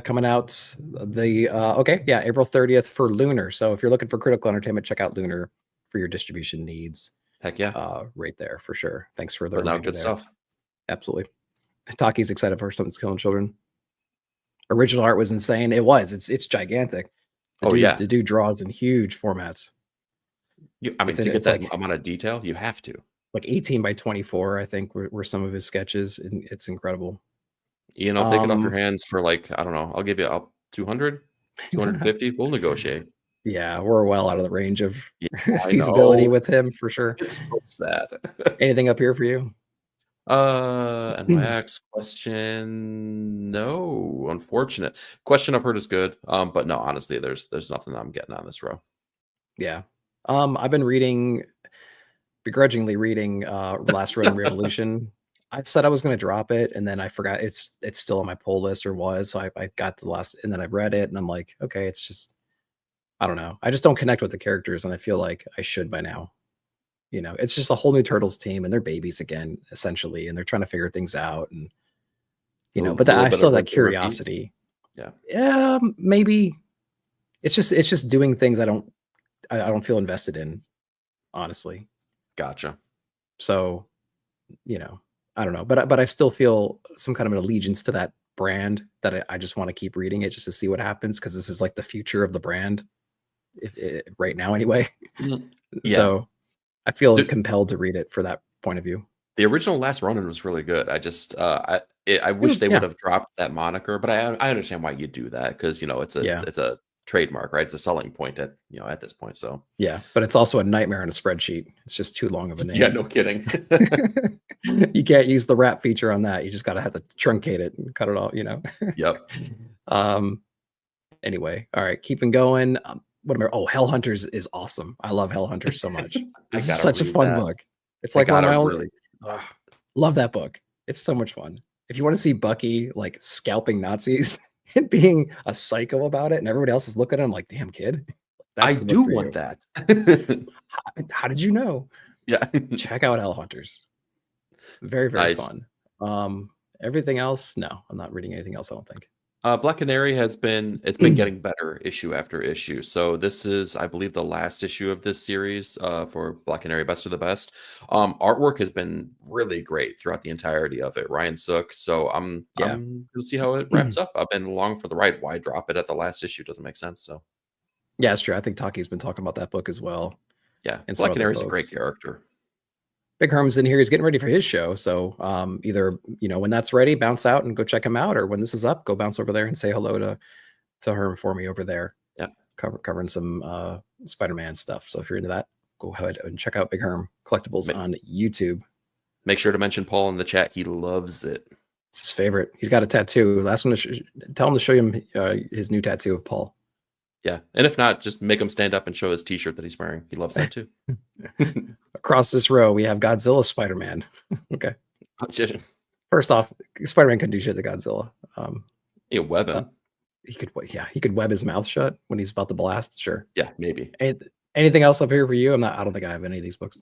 coming out April 30th for Lunar. So if you're looking for critical entertainment, check out Lunar for your distribution needs. Heck yeah. Right there for sure. Thanks for the good stuff. Absolutely. Taki's excited for Something's Killing Children. Original art was insane. It was. It's gigantic. The dude draws in huge formats. I mean, It's to get it's that like amount of detail, you have to. 18 by 24, I think were some of his sketches, and it's incredible. Take it off your Um, hands for like, I don't know, I'll give you up 200, 250. We'll negotiate. yeah, we're well out of the range of Yeah, I feasibility know. with him for sure. It's so sad. Anything up here for you? NYX question. No, unfortunate. Question I've heard is good. But no, honestly, there's nothing that I'm getting on this row. Yeah. I've been begrudgingly reading Last Ronin Revolution. I said I was going to drop it, and then I forgot it's still on my pull list, or was. So I got the last, and then I read it, and I'm like, okay, it's just, I don't know. I just don't connect with the characters, and I feel like I should by now. It's just a whole new Turtles team, and they're babies again, essentially, and they're trying to figure things out, and A but little I bit still of have that rinse and repeat. curiosity. Yeah, Yeah, maybe it's just doing things I don't feel invested in, honestly. gotcha. So, I don't know, but I still feel some kind of an allegiance to that brand, that I just want to keep reading it just to see what happens, because this is like the future of the brand, right now anyway. Yeah. So I feel The, compelled to read it for that point of view. the original Last Ronin was really good. I just I It wish was, they would yeah, have dropped that moniker, but I understand why you do that, because yeah, it's a trademark, right? It's a selling point at this point. So yeah, but it's also a nightmare in a spreadsheet. It's just too long of a yeah, name. no kidding. You can't use the wrap feature on that. You just gotta have to truncate it and cut it all. Yep. um Anyway, all right, keeping going. What am I? Oh, Hell Hunters is awesome. I love Hell Hunters so much. I This is gotta such a read fun that. book. It's I like one of gotta my only. really. Ugh, love that book. It's so much fun. If you want to see Bucky like scalping Nazis and being a psycho about it, and everybody else is looking at him like, "Damn kid, I that's the book do for want you." that. How did you know? Yeah. Check out Hell Hunters. Very, very Nice. fun. Everything else, no, I'm not reading anything else, I don't think. Black Canary it's been getting better issue after issue. So this is, I believe, the last issue of this series for Black Canary Best of the Best. Artwork has been really great throughout the entirety of it. Ryan Sook. So Yeah. I'm gonna see how it wraps up. I've been along for the ride. Why drop it at the last issue? Doesn't make sense. So Yeah, it's true. I think Taki's been talking about that book as well, yeah, and some Black other Canary's a great folks. character. Big Herm's in here. He's getting ready for his show. So either, when that's ready, bounce out and go check him out, or when this is up, go bounce over there and say hello to Herm for me over there. Yeah. Covering some Spider-Man stuff. So if you're into that, go ahead and check out Big Herm Collectibles on YouTube. Make sure to mention Paul in the chat. He loves it. It's his favorite. He's got a tattoo. Last one, tell him to show him his new tattoo of Paul. Yeah. And if not, just make him stand up and show his t-shirt that he's wearing. He loves that too. Across this row, we have Godzilla Spider-Man. Okay. First off, Spider-Man couldn't do shit to Godzilla. You web him. He could web his mouth shut when he's about to blast. Sure. Yeah, maybe. Anything else up here for you? I don't think I have any of these books.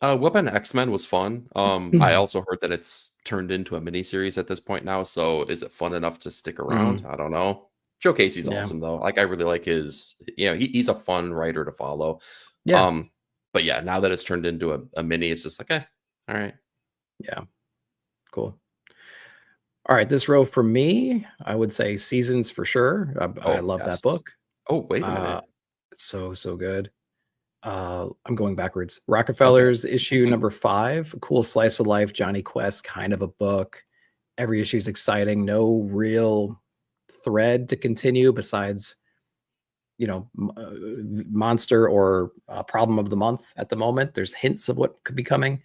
Weapon X-Men was fun. I also heard that it's turned into a miniseries at this point now. So is it fun enough to stick around? I don't know. Joe Casey's awesome though. Like I really like his, he's a fun writer to follow. Yeah. But yeah, now that it's turned into a mini, it's just like, all right. Yeah. Cool. All right. This row for me, I would say Seasons for sure. I love that book. Oh, wait a minute. So good. I'm going backwards. Rockefeller's issue number 5, a cool slice of life, Johnny Quest kind of a book. Every issue is exciting. No real thread to continue besides, monster or problem of the month at the moment. There's hints of what could be coming.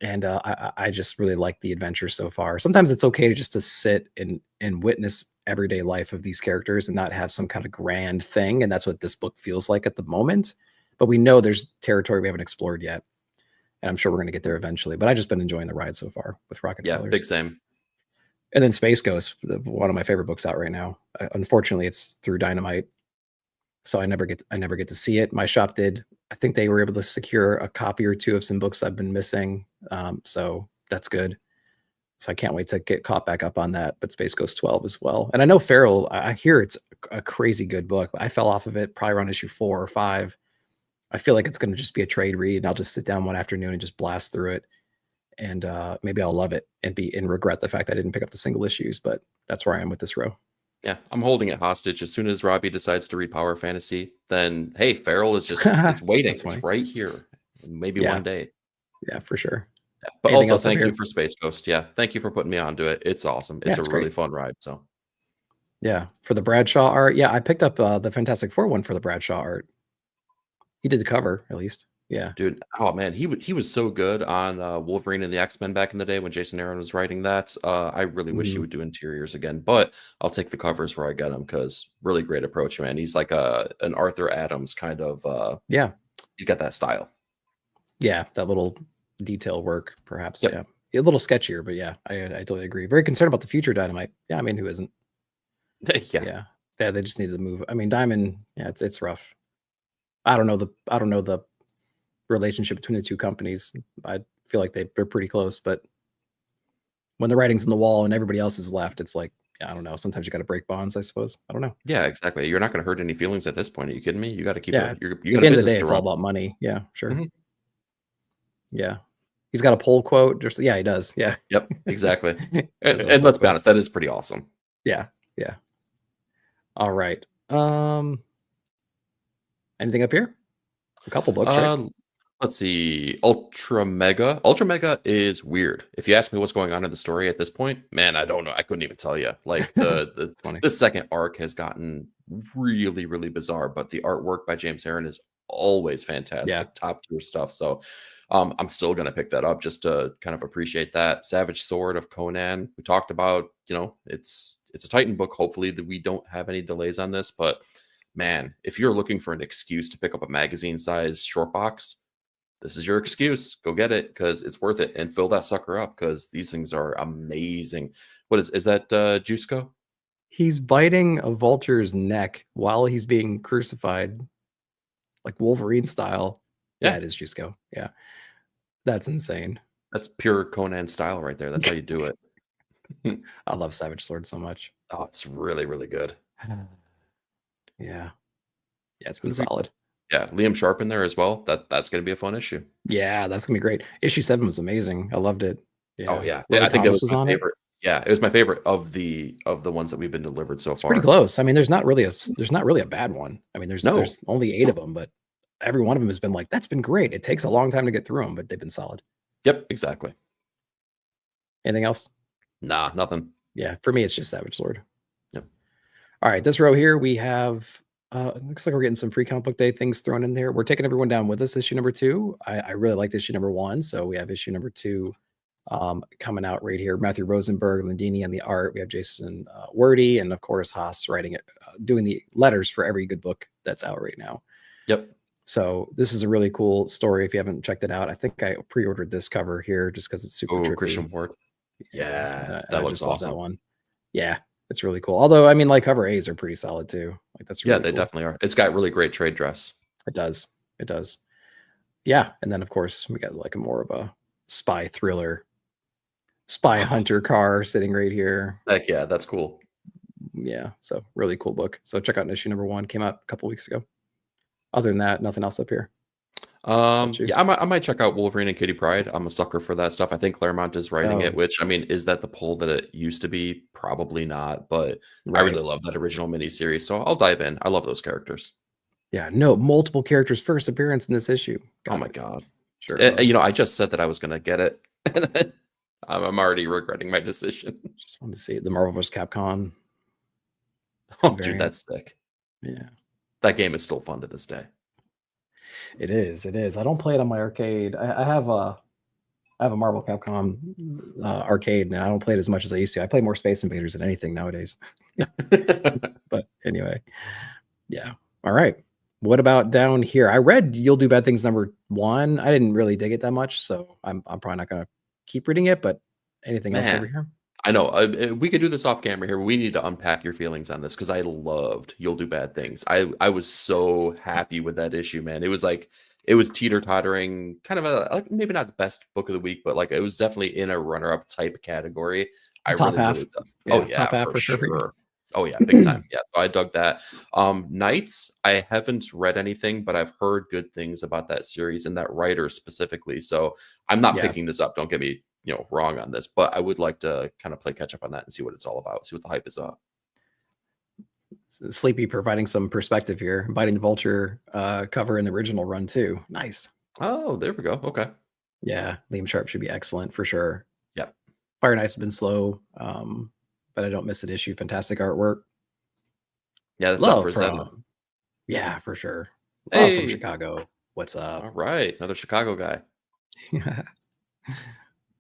And I just really like the adventure so far. Sometimes it's okay to sit and witness everyday life of these characters and not have some kind of grand thing. And that's what this book feels like at the moment. But we know there's territory we haven't explored yet. And I'm sure we're going to get there eventually. But I've just been enjoying the ride so far with Rocket Yeah, Fellers. big same. And then Space Ghost, one of my favorite books out right now. Unfortunately, it's through Dynamite. So I never get to see it. My shop did. I think they were able to secure a copy or two of some books I've been missing. So that's good. So I can't wait to get caught back up on that. But Space Ghost 12 as well. And I know Feral, I hear it's a crazy good book. I fell off of it probably around issue 4 or 5. I feel like it's going to just be a trade read, and I'll just sit down one afternoon and just blast through it. And maybe I'll love it and regret the fact I didn't pick up the single issues. But that's where I am with this row. Yeah, I'm holding it hostage. As soon as Robbie decides to read Power Fantasy, then hey, Feral is just it's waiting. That's funny. It's right here. Maybe Yeah. one day. Yeah, for sure. Yeah. But Anything also else up thank you here? for Space Ghost. Yeah, thank you for putting me onto it. It's awesome. Yeah, It's a it's really great. fun ride. So Yeah, for the Bradshaw art. Yeah, I picked up the Fantastic Four one for the Bradshaw art. He did the cover, at least. Yeah. dude, oh man, he was so good on Wolverine and the X-Men back in the day when Jason Aaron was writing that. I really wish he would do interiors again, but I'll take the covers where I get them because really great approach, man. He's like an Arthur Adams kind of Yeah. He's got that style. Yeah, that little detail work, perhaps. Yep. Yeah. A little sketchier, but yeah, I totally agree. Very concerned about the future Dynamite. Yeah, I mean, who isn't? Yeah. Yeah, they just needed to move. I mean, Diamond, yeah, it's rough. I don't know the relationship between the two companies. I feel like they're pretty close, but when the writing's on the wall and everybody else is left, it's like, yeah, I don't know. Sometimes you got to break bonds, I suppose. I don't know. Yeah, exactly. You're not going to hurt any feelings at this point. Are you kidding me? You got to keep Yeah, you at got the a end of the business day, to it's all run. about money. Yeah, sure. Mhm. Yeah, he's got a poll quote. Just yeah, he does. Yeah. Yep, exactly. Does have a And poll let's be quote. honest, that is pretty awesome. Yeah, yeah. All right. Anything up here? A couple books, right? Let's see. Ultra Mega. Ultra Mega is weird. If you ask me what's going on in the story at this point, man, I don't know. I couldn't even tell you. Like the second arc has gotten really, really bizarre, but the artwork by James Herron is always fantastic, Yeah. top tier stuff. So I'm still gonna pick that up just to kind of appreciate that. Savage Sword of Conan. We talked about, it's a Titan book. Hopefully that we don't have any delays on this, but man, if you're looking for an excuse to pick up a magazine size short box, this is your excuse. Go get it because it's worth it and fill that sucker up because these things are amazing. What is that Jusco? He's biting a vulture's neck while he's being crucified, like Wolverine style. Yeah, it is Jusco. Yeah. That's insane. That's pure Conan style right there. That's how you do it. I love Savage Sword so much. Oh, it's really, really good. Yeah. Yeah, it's been solid. Yeah, Liam Sharp in there as well. That's going to be a fun issue. Yeah, that's going to be great. Issue 7 was amazing. I loved it. Yeah. Oh yeah. Roy I think Thomas that was my favorite. Yeah, it was my favorite of the ones that we've been delivered so far. Pretty close. I mean, there's not really a bad one. I mean, there's only 8 of them, but every one of them has been like, that's been great. It takes a long time to get through them, but they've been solid. Yep, exactly. Anything else? Nah, nothing. Yeah, for me, it's just Savage Sword. Yep. All right, this row here, we have, looks like we're getting some free comic book day things thrown in there. We're taking everyone down with us. Issue number 2. I really liked issue number 1, so we have issue number 2 coming out right here. Matthew Rosenberg, Landini on the art. We have Jason Wordy, and of course Haas writing it, doing the letters for every good book that's out right now. Yep. So this is a really cool story. If you haven't checked it out, I think I pre-ordered this cover here just because it's super trippy. Christian Ward. Yeah, that looks awesome. That one. Yeah, it's really cool. Although, I mean, like cover A's are pretty solid too. Like that's really they cool. definitely are. It's got really great trade dress. It does. Yeah, and then of course we got like a more of a spy thriller, spy hunter car sitting right here. Heck yeah, that's cool. Yeah, so really cool book. So check out issue number 1. Came out a couple weeks ago. Other than that, nothing else up here. Yeah, I might check out Wolverine and Kitty Pryde. I'm a sucker for that stuff. I think Claremont is writing it, which, I mean, is that the pull that it used to be? Probably not, but I really love that original miniseries, so I'll dive in. I love those characters. Yeah, no, multiple characters' first appearance in this issue. Oh my god. Sure. I just said that I was going to get it, and I'm already regretting my decision. Just wanted to see it. The Marvel vs. Capcom. Oh, dude, that's sick. Yeah. That game is still fun to this day. It is. I don't play it on my arcade. I have a Marvel Capcom arcade, and I don't play it as much as I used to. I play more Space Invaders than anything nowadays. But anyway, yeah. All right. What about down here? I read You'll Do Bad Things number 1. I didn't really dig it that much, so I'm probably not going to keep reading it. But anything else over here? I know we could do this off camera here. We need to unpack your feelings on this because I loved You'll Do Bad Things. I was so happy with that issue, man. It was teeter-tottering, kind of maybe not the best book of the week, but like it was definitely in a runner-up type category. Top half. Really top half for sure. Oh yeah, big time. Yeah, so I dug that. Knights, I haven't read anything, but I've heard good things about that series and that writer specifically. So I'm not picking this up. Don't get me wrong on this, but I would like to kind of play catch up on that and see what it's all about, see what the hype is up. Sleepy providing some perspective here. Biting the Vulture cover in the original run too. Nice. Oh, there we go. Okay. Yeah, Liam Sharp should be excellent for sure. Yep. Fire and Ice has been slow, but I don't miss an issue. Fantastic artwork. Yeah, that's Love up for Zen. from. Yeah, for sure. Love from Hey, Chicago. What's up? all right, another Chicago guy.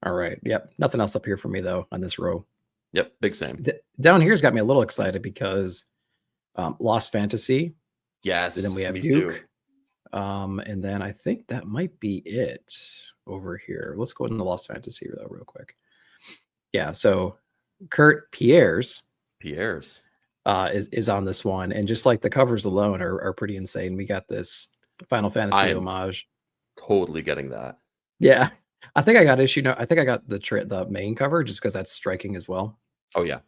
All right. Yep. Nothing else up here for me though on this row. Yep, big same. Down here's got me a little excited because Lost Fantasy. Yes, And then we have me Duke. too. And then I think that might be it over here. Let's go into Lost Fantasy though, real quick. Yeah. So Kurt Pierre's is on this one, and just like the covers alone are pretty insane. We got this Final Fantasy homage. Totally getting that. Yeah, I think I got issue. No, I think I got the main cover just because that's striking as well. Oh yeah,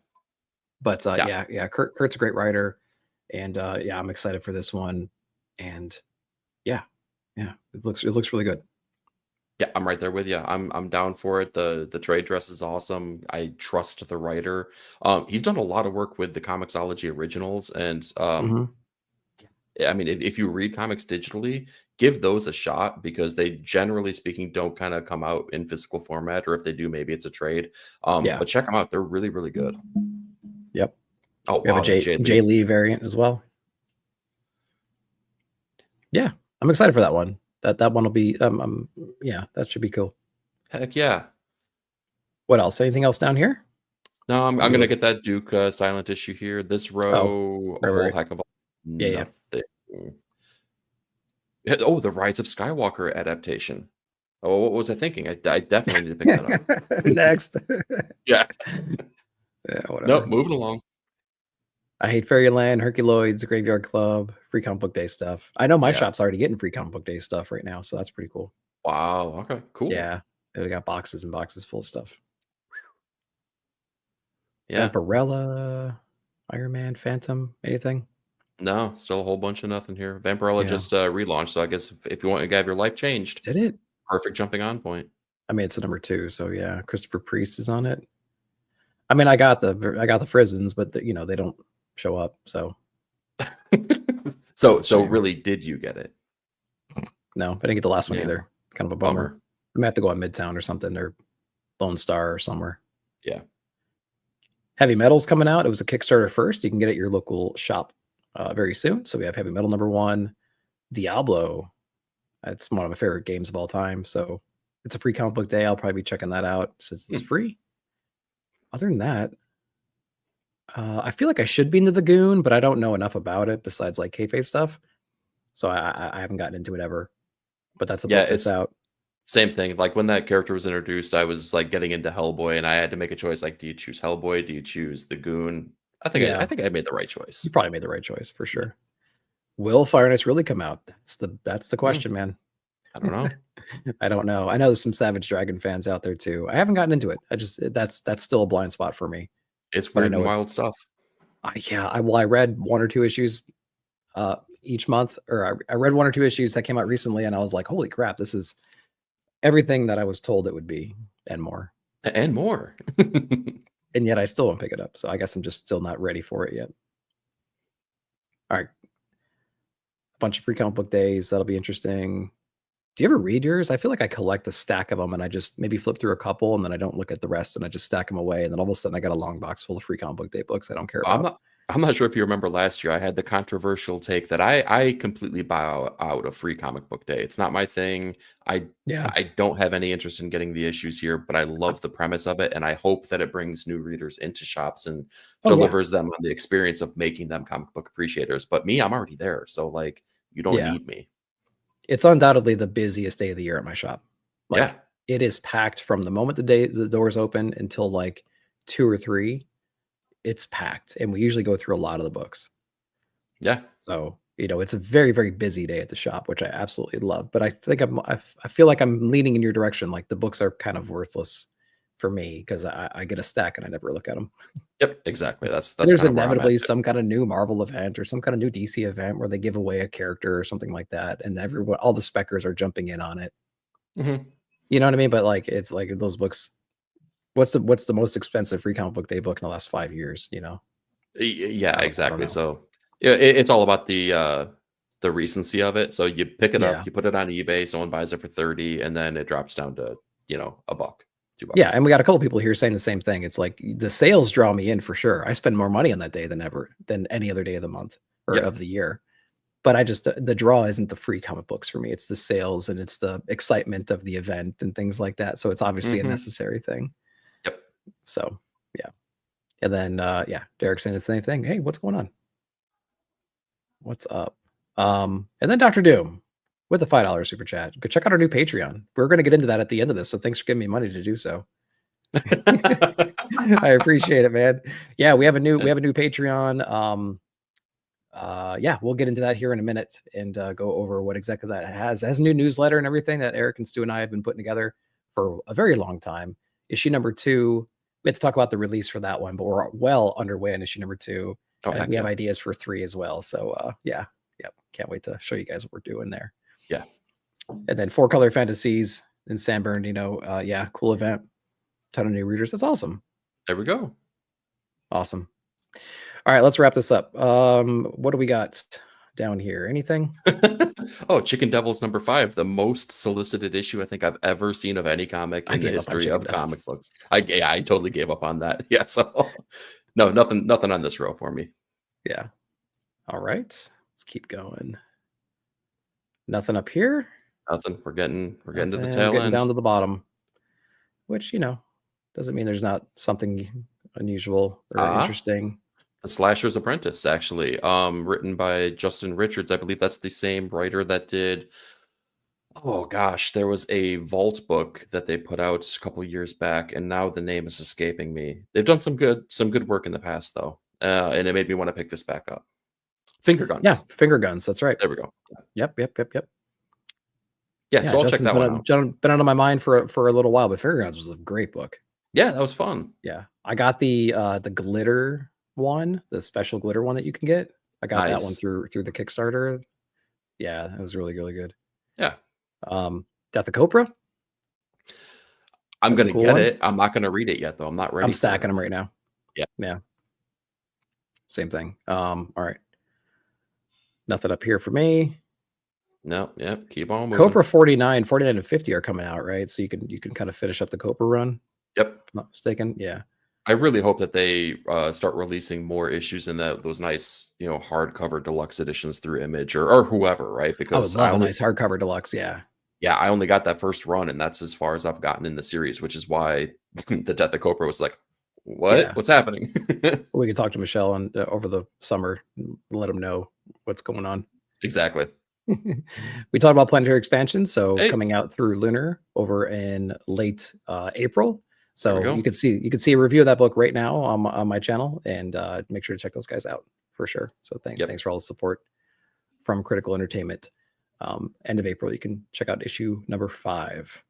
but yeah. Kurt's a great writer, and yeah, I'm excited for this one, and yeah, it looks really good. Yeah, I'm right there with you. I'm down for it. The trade dress is awesome. I trust the writer. He's done a lot of work with the Comixology originals, and I mean, if you read comics digitally, give those a shot because they, generally speaking, don't kind of come out in physical format, or if they do, maybe it's a trade. But check them out; they're really good. Yep. Oh, we have a Jay Lee variant as well. Yeah, I'm excited for that one. That one will be yeah, that should be cool. Heck yeah. What else? Anything else down here? No, I'm gonna get that Duke silent issue here. This row, a whole heck of a yeah. Oh, the Rise of Skywalker adaptation. Oh, what was I thinking? I definitely need to pick that up. Next. Yeah. Yeah, whatever. Nope, moving along. I Hate Fairyland, Herculoids, Graveyard Club, Free Comic Book Day stuff. I know my shop's already getting Free Comic Book Day stuff right now, so that's pretty cool. Wow. Okay. Cool. Yeah, they got boxes and boxes full of stuff. Yeah. Vampirella, Iron Man, Phantom, anything? No, still a whole bunch of nothing here. Vampirella just relaunched, so I guess if you want to have your life changed, did it? Perfect jumping on point. I mean, it's a number 2, so yeah. Christopher Priest is on it. I mean, I got the Frizzens, but they don't show up. So, so really, did you get it? No, I didn't get the last one either. Kind of a bummer. I might have to go on Midtown or something, or Lone Star or somewhere. Yeah. Heavy Metal's coming out. It was a Kickstarter first. You can get it at your local shop very soon. So we have Heavy Metal number 1, Diablo. It's one of my favorite games of all time. So it's a Free Comic Book Day. I'll probably be checking that out since it's free. Other than that, I feel like I should be into the Goon, but I don't know enough about it besides like kayfabe stuff. So I haven't gotten into it ever. But that's a book that's out. Same thing. Like when that character was introduced, I was like getting into Hellboy, and I had to make a choice. Like, do you choose Hellboy? Do you choose the Goon? I think I made the right choice. You probably made the right choice for sure. Will Fire and Ice really come out? That's the question, man. I don't know. I don't know. I know there's some Savage Dragon fans out there too. I haven't gotten into it. That's still a blind spot for me. It's weird and wild stuff. I read 1 or 2 issues each month, or I read 1 or 2 issues that came out recently, and I was like, holy crap, this is everything that I was told it would be and more. And more. And yet I still don't pick it up. So I guess I'm just still not ready for it yet. All right. A bunch of Free Comic Book Days. That'll be interesting. Do you ever read yours? I feel like I collect a stack of them and I just maybe flip through a couple and then I don't look at the rest and I just stack them away. And then all of a sudden I got a long box full of Free Comic Book Day books I don't care about. I'm not sure if you remember last year, I had the controversial take that I completely bow out of Free Comic Book Day. It's not my thing. I don't have any interest in getting the issues here, but I love the premise of it. And I hope that it brings new readers into shops and delivers them on the experience of making them comic book appreciators. But me, I'm already there. So like, you don't need me. It's undoubtedly the busiest day of the year at my shop. It is packed from the moment the doors open until like 2 or 3. It's packed, and we usually go through a lot of the books. Yeah. So, it's a very, very busy day at the shop, which I absolutely love. But I think I feel like I'm leaning in your direction. Like the books are kind of worthless for me because I get a stack and I never look at them. Yep, exactly. That's there's inevitably some kind of new Marvel event or some kind of new DC event where they give away a character or something like that, and all the speckers are jumping in on it. Mm-hmm. You know what I mean? But like, it's like those books. What's the most expensive Free Comic Book Day book in the last 5 years? Yeah, exactly. So Yeah, it's all about the recency of it. So you pick it Yeah. up, you put it on eBay, someone buys it for 30, and then it drops down to, you know, $1, $2. Yeah, and we got a couple people here saying the same thing. It's like the sales draw me in for sure. I spend more money on that day than any other day of the month or Yep. of the year. But I just the draw isn't the free comic books for me. It's the sales and it's the excitement of the event and things like that. So it's obviously a necessary thing. Yep. So yeah. And then yeah, Derek's saying the same thing. Hey, what's going on? What's up? And then Dr. Doom with the $5 super chat. Go check out our new Patreon. We're going to get into that at the end of this. So thanks for giving me money to do so. I appreciate it, man. Yeah, we have a new Patreon. Yeah, we'll get into that here in a minute and go over what exactly that has. It has a new newsletter and everything that Eric and Stu and I have been putting together for a very long time. Issue number 2, we have to talk about the release for that one, but we're well underway on issue number 2. And we have ideas for 3 as well. So yeah, can't wait to show you guys what we're doing there. Yeah. And then 4 Color Fantasies in San Bernardino. Yeah, cool event. Ton of new readers. That's awesome. There we go. Awesome. All right, let's wrap this up. What do we got down here? Anything? Oh, Chicken Devils number 5, the most solicited issue I think I've ever seen of any comic in the history of comic books. I totally gave up on that. Yeah, so no, nothing on this row for me. Yeah. All right, let's keep going. Nothing up here. Nothing. We're getting to the tail end, down to the bottom, which doesn't mean there's not something unusual or interesting. The Slasher's Apprentice, actually, written by Justin Richards. I believe that's the same writer that did. Oh gosh, there was a Vault book that they put out a couple of years back, and now the name is escaping me. They've done some good work in the past, though, and it made me want to pick this back up. Finger Guns. Yeah, Finger Guns. That's right. There we go. Yep. Yeah, so I'll check that one out. Been out of my mind for a little while, but Finger Guns was a great book. Yeah, that was fun. Yeah, I got the glitter one, the special glitter one that you can get. I got that one through the Kickstarter. Yeah, it was really, really good. Yeah. Death of Cobra. I'm gonna get it. I'm not gonna read it yet, though. I'm not ready. I'm stacking them right now. Yeah. Same thing. All right. Nothing up here for me. No, yeah, keep on moving. Cobra 49 and 50 are coming out, right? So you can kind of finish up the Cobra run. Yep. If I'm not mistaken. Yeah. I really hope that they start releasing more issues in those nice, hardcover deluxe editions through Image or whoever, right? Because I would love a nice hardcover deluxe. Yeah. Yeah, I only got that first run, and that's as far as I've gotten in the series, which is why the Death of Cobra was like, what? Yeah. What's happening? We could talk to Michelle over the summer and let them know what's going on. Exactly. We talked about Planetary Expansion, so coming out through Lunar over in late April. So you could see a review of that book right now on my channel, and make sure to check those guys out for sure. So thanks for all the support from Critical Entertainment. End of April, you can check out issue number 5.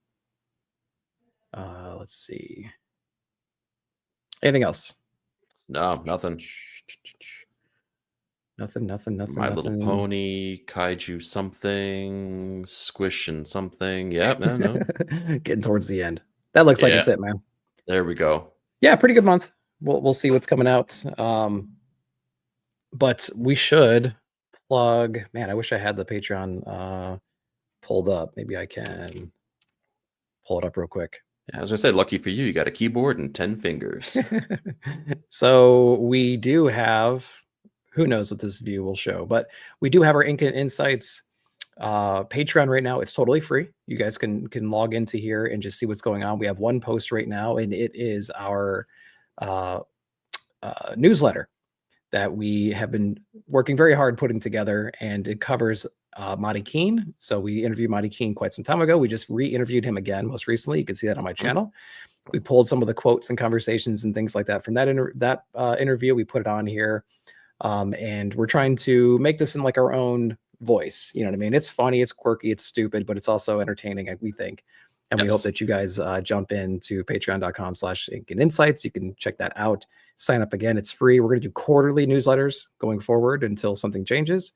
Let's see. Anything else? No, nothing. Nothing. My Little Pony, Kaiju something, Squish and something. Yep, no. Getting towards the end. That looks like it's it, man. There we go. Yeah, pretty good month. We'll see what's coming out. But we should plug. Man, I wish I had the Patreon pulled up. Maybe I can pull it up real quick. Yeah, I was gonna say, lucky for you, you got a keyboard and 10 fingers. So we do have. Who knows what this view will show, but we do have our Ink and Insights Patreon right now. It's totally free. You guys can log into here and just see what's going on. We have one post right now, and it is our newsletter that we have been working very hard putting together, and it covers Monty Keene. So we interviewed Monty Keene quite some time ago. We just re-interviewed him again most recently. You can see that on my channel. We pulled some of the quotes and conversations and things like that from that interview. We put it on here. And we're trying to make this in like our own voice. You know what I mean? It's funny, it's quirky, it's stupid, but it's also entertaining, we think. And we hope that you guys jump into patreon.com/Ink and Insights. You can check that out. Sign up again. It's free. We're going to do quarterly newsletters going forward until something changes.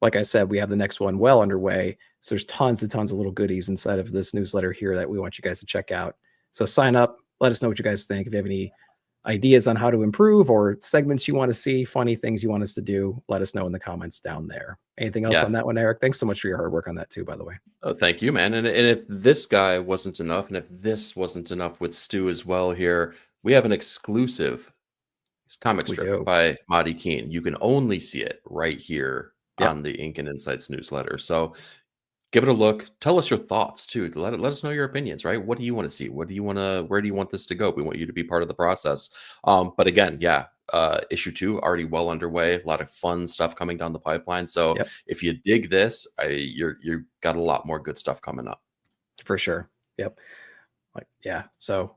Like I said, we have the next one well underway. So there's tons and tons of little goodies inside of this newsletter here that we want you guys to check out. So sign up. Let us know what you guys think. If you have any ideas on how to improve or segments you want to see, funny things you want us to do, let us know in the comments down there. Anything else on that one, Eric? Thanks so much for your hard work on that too, by the way. Oh, thank you, man. And if this guy wasn't enough, and if this wasn't enough with Stu as well here, we have an exclusive comic strip by Marty Keene. You can only see it right here on the Ink and Insights newsletter. So give it a look. Tell us your thoughts too. Let us know your opinions, right? What do you want to see? What do you want to, where do you want this to go? We want you to be part of the process. But again, issue 2 already well underway. A lot of fun stuff coming down the pipeline. So if you dig this, you got a lot more good stuff coming up. For sure. Yep. So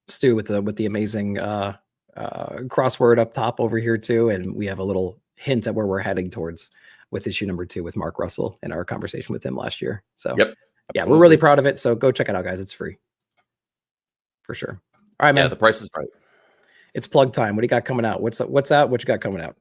Stu with the amazing crossword up top over here too, and we have a little hint at where we're heading towards with issue number 2 with Mark Russell in our conversation with him last year. So we're really proud of it. So go check it out, guys. It's free for sure. All right, man. Yeah, the price is right. It's plug time. What do you got coming out? What's out? What you got coming out?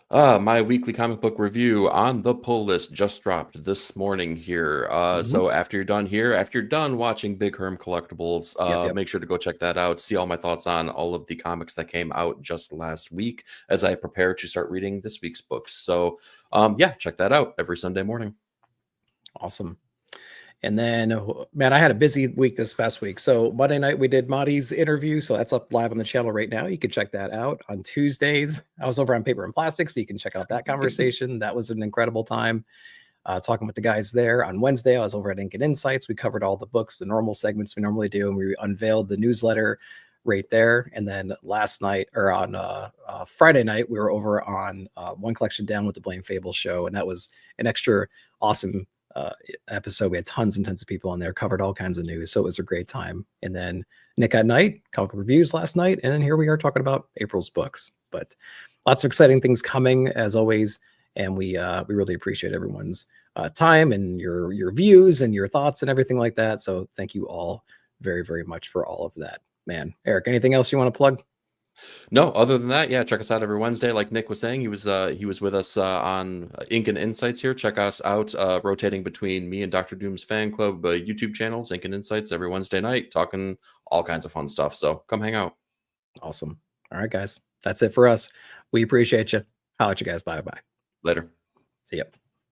My weekly comic book review on the pull list just dropped this morning here. So after you're done here, after you're done watching Big Herm Collectibles, make sure to go check that out. See all my thoughts on all of the comics that came out just last week as I prepare to start reading this week's books. So check that out every Sunday morning. Awesome. And then, man, I had a busy week this past week. So Monday night, we did Marty's interview. So that's up live on the channel right now. You can check that out. On Tuesdays, I was over on Paper and Plastic, so you can check out that conversation. That was an incredible time talking with the guys there. On Wednesday, I was over at Ink and Insights. We covered all the books, the normal segments we normally do, and we unveiled the newsletter right there. And then last night, or on Friday night, we were over on One Collection Down with the Blame Phable show. And that was an extra awesome episode. We had tons and tons of people on there, covered all kinds of news, so it was a great time. And then Nick at Night, comic reviews last night, and then here we are talking about April's books. But lots of exciting things coming as always, and we really appreciate everyone's time and your views and your thoughts and everything like that. So thank you all very, very much for all of that, man. Eric, anything else you want to plug? No, other than that, check us out every Wednesday. Like Nick was saying, he was with us on Ink and Insights here. Check us out, rotating between me and Dr. Doom's fan club YouTube channels, Ink and Insights, every Wednesday night, talking all kinds of fun stuff. So come hang out. Awesome. All right, guys, that's it for us. We appreciate you. Holla at you guys. Bye. Later. See ya.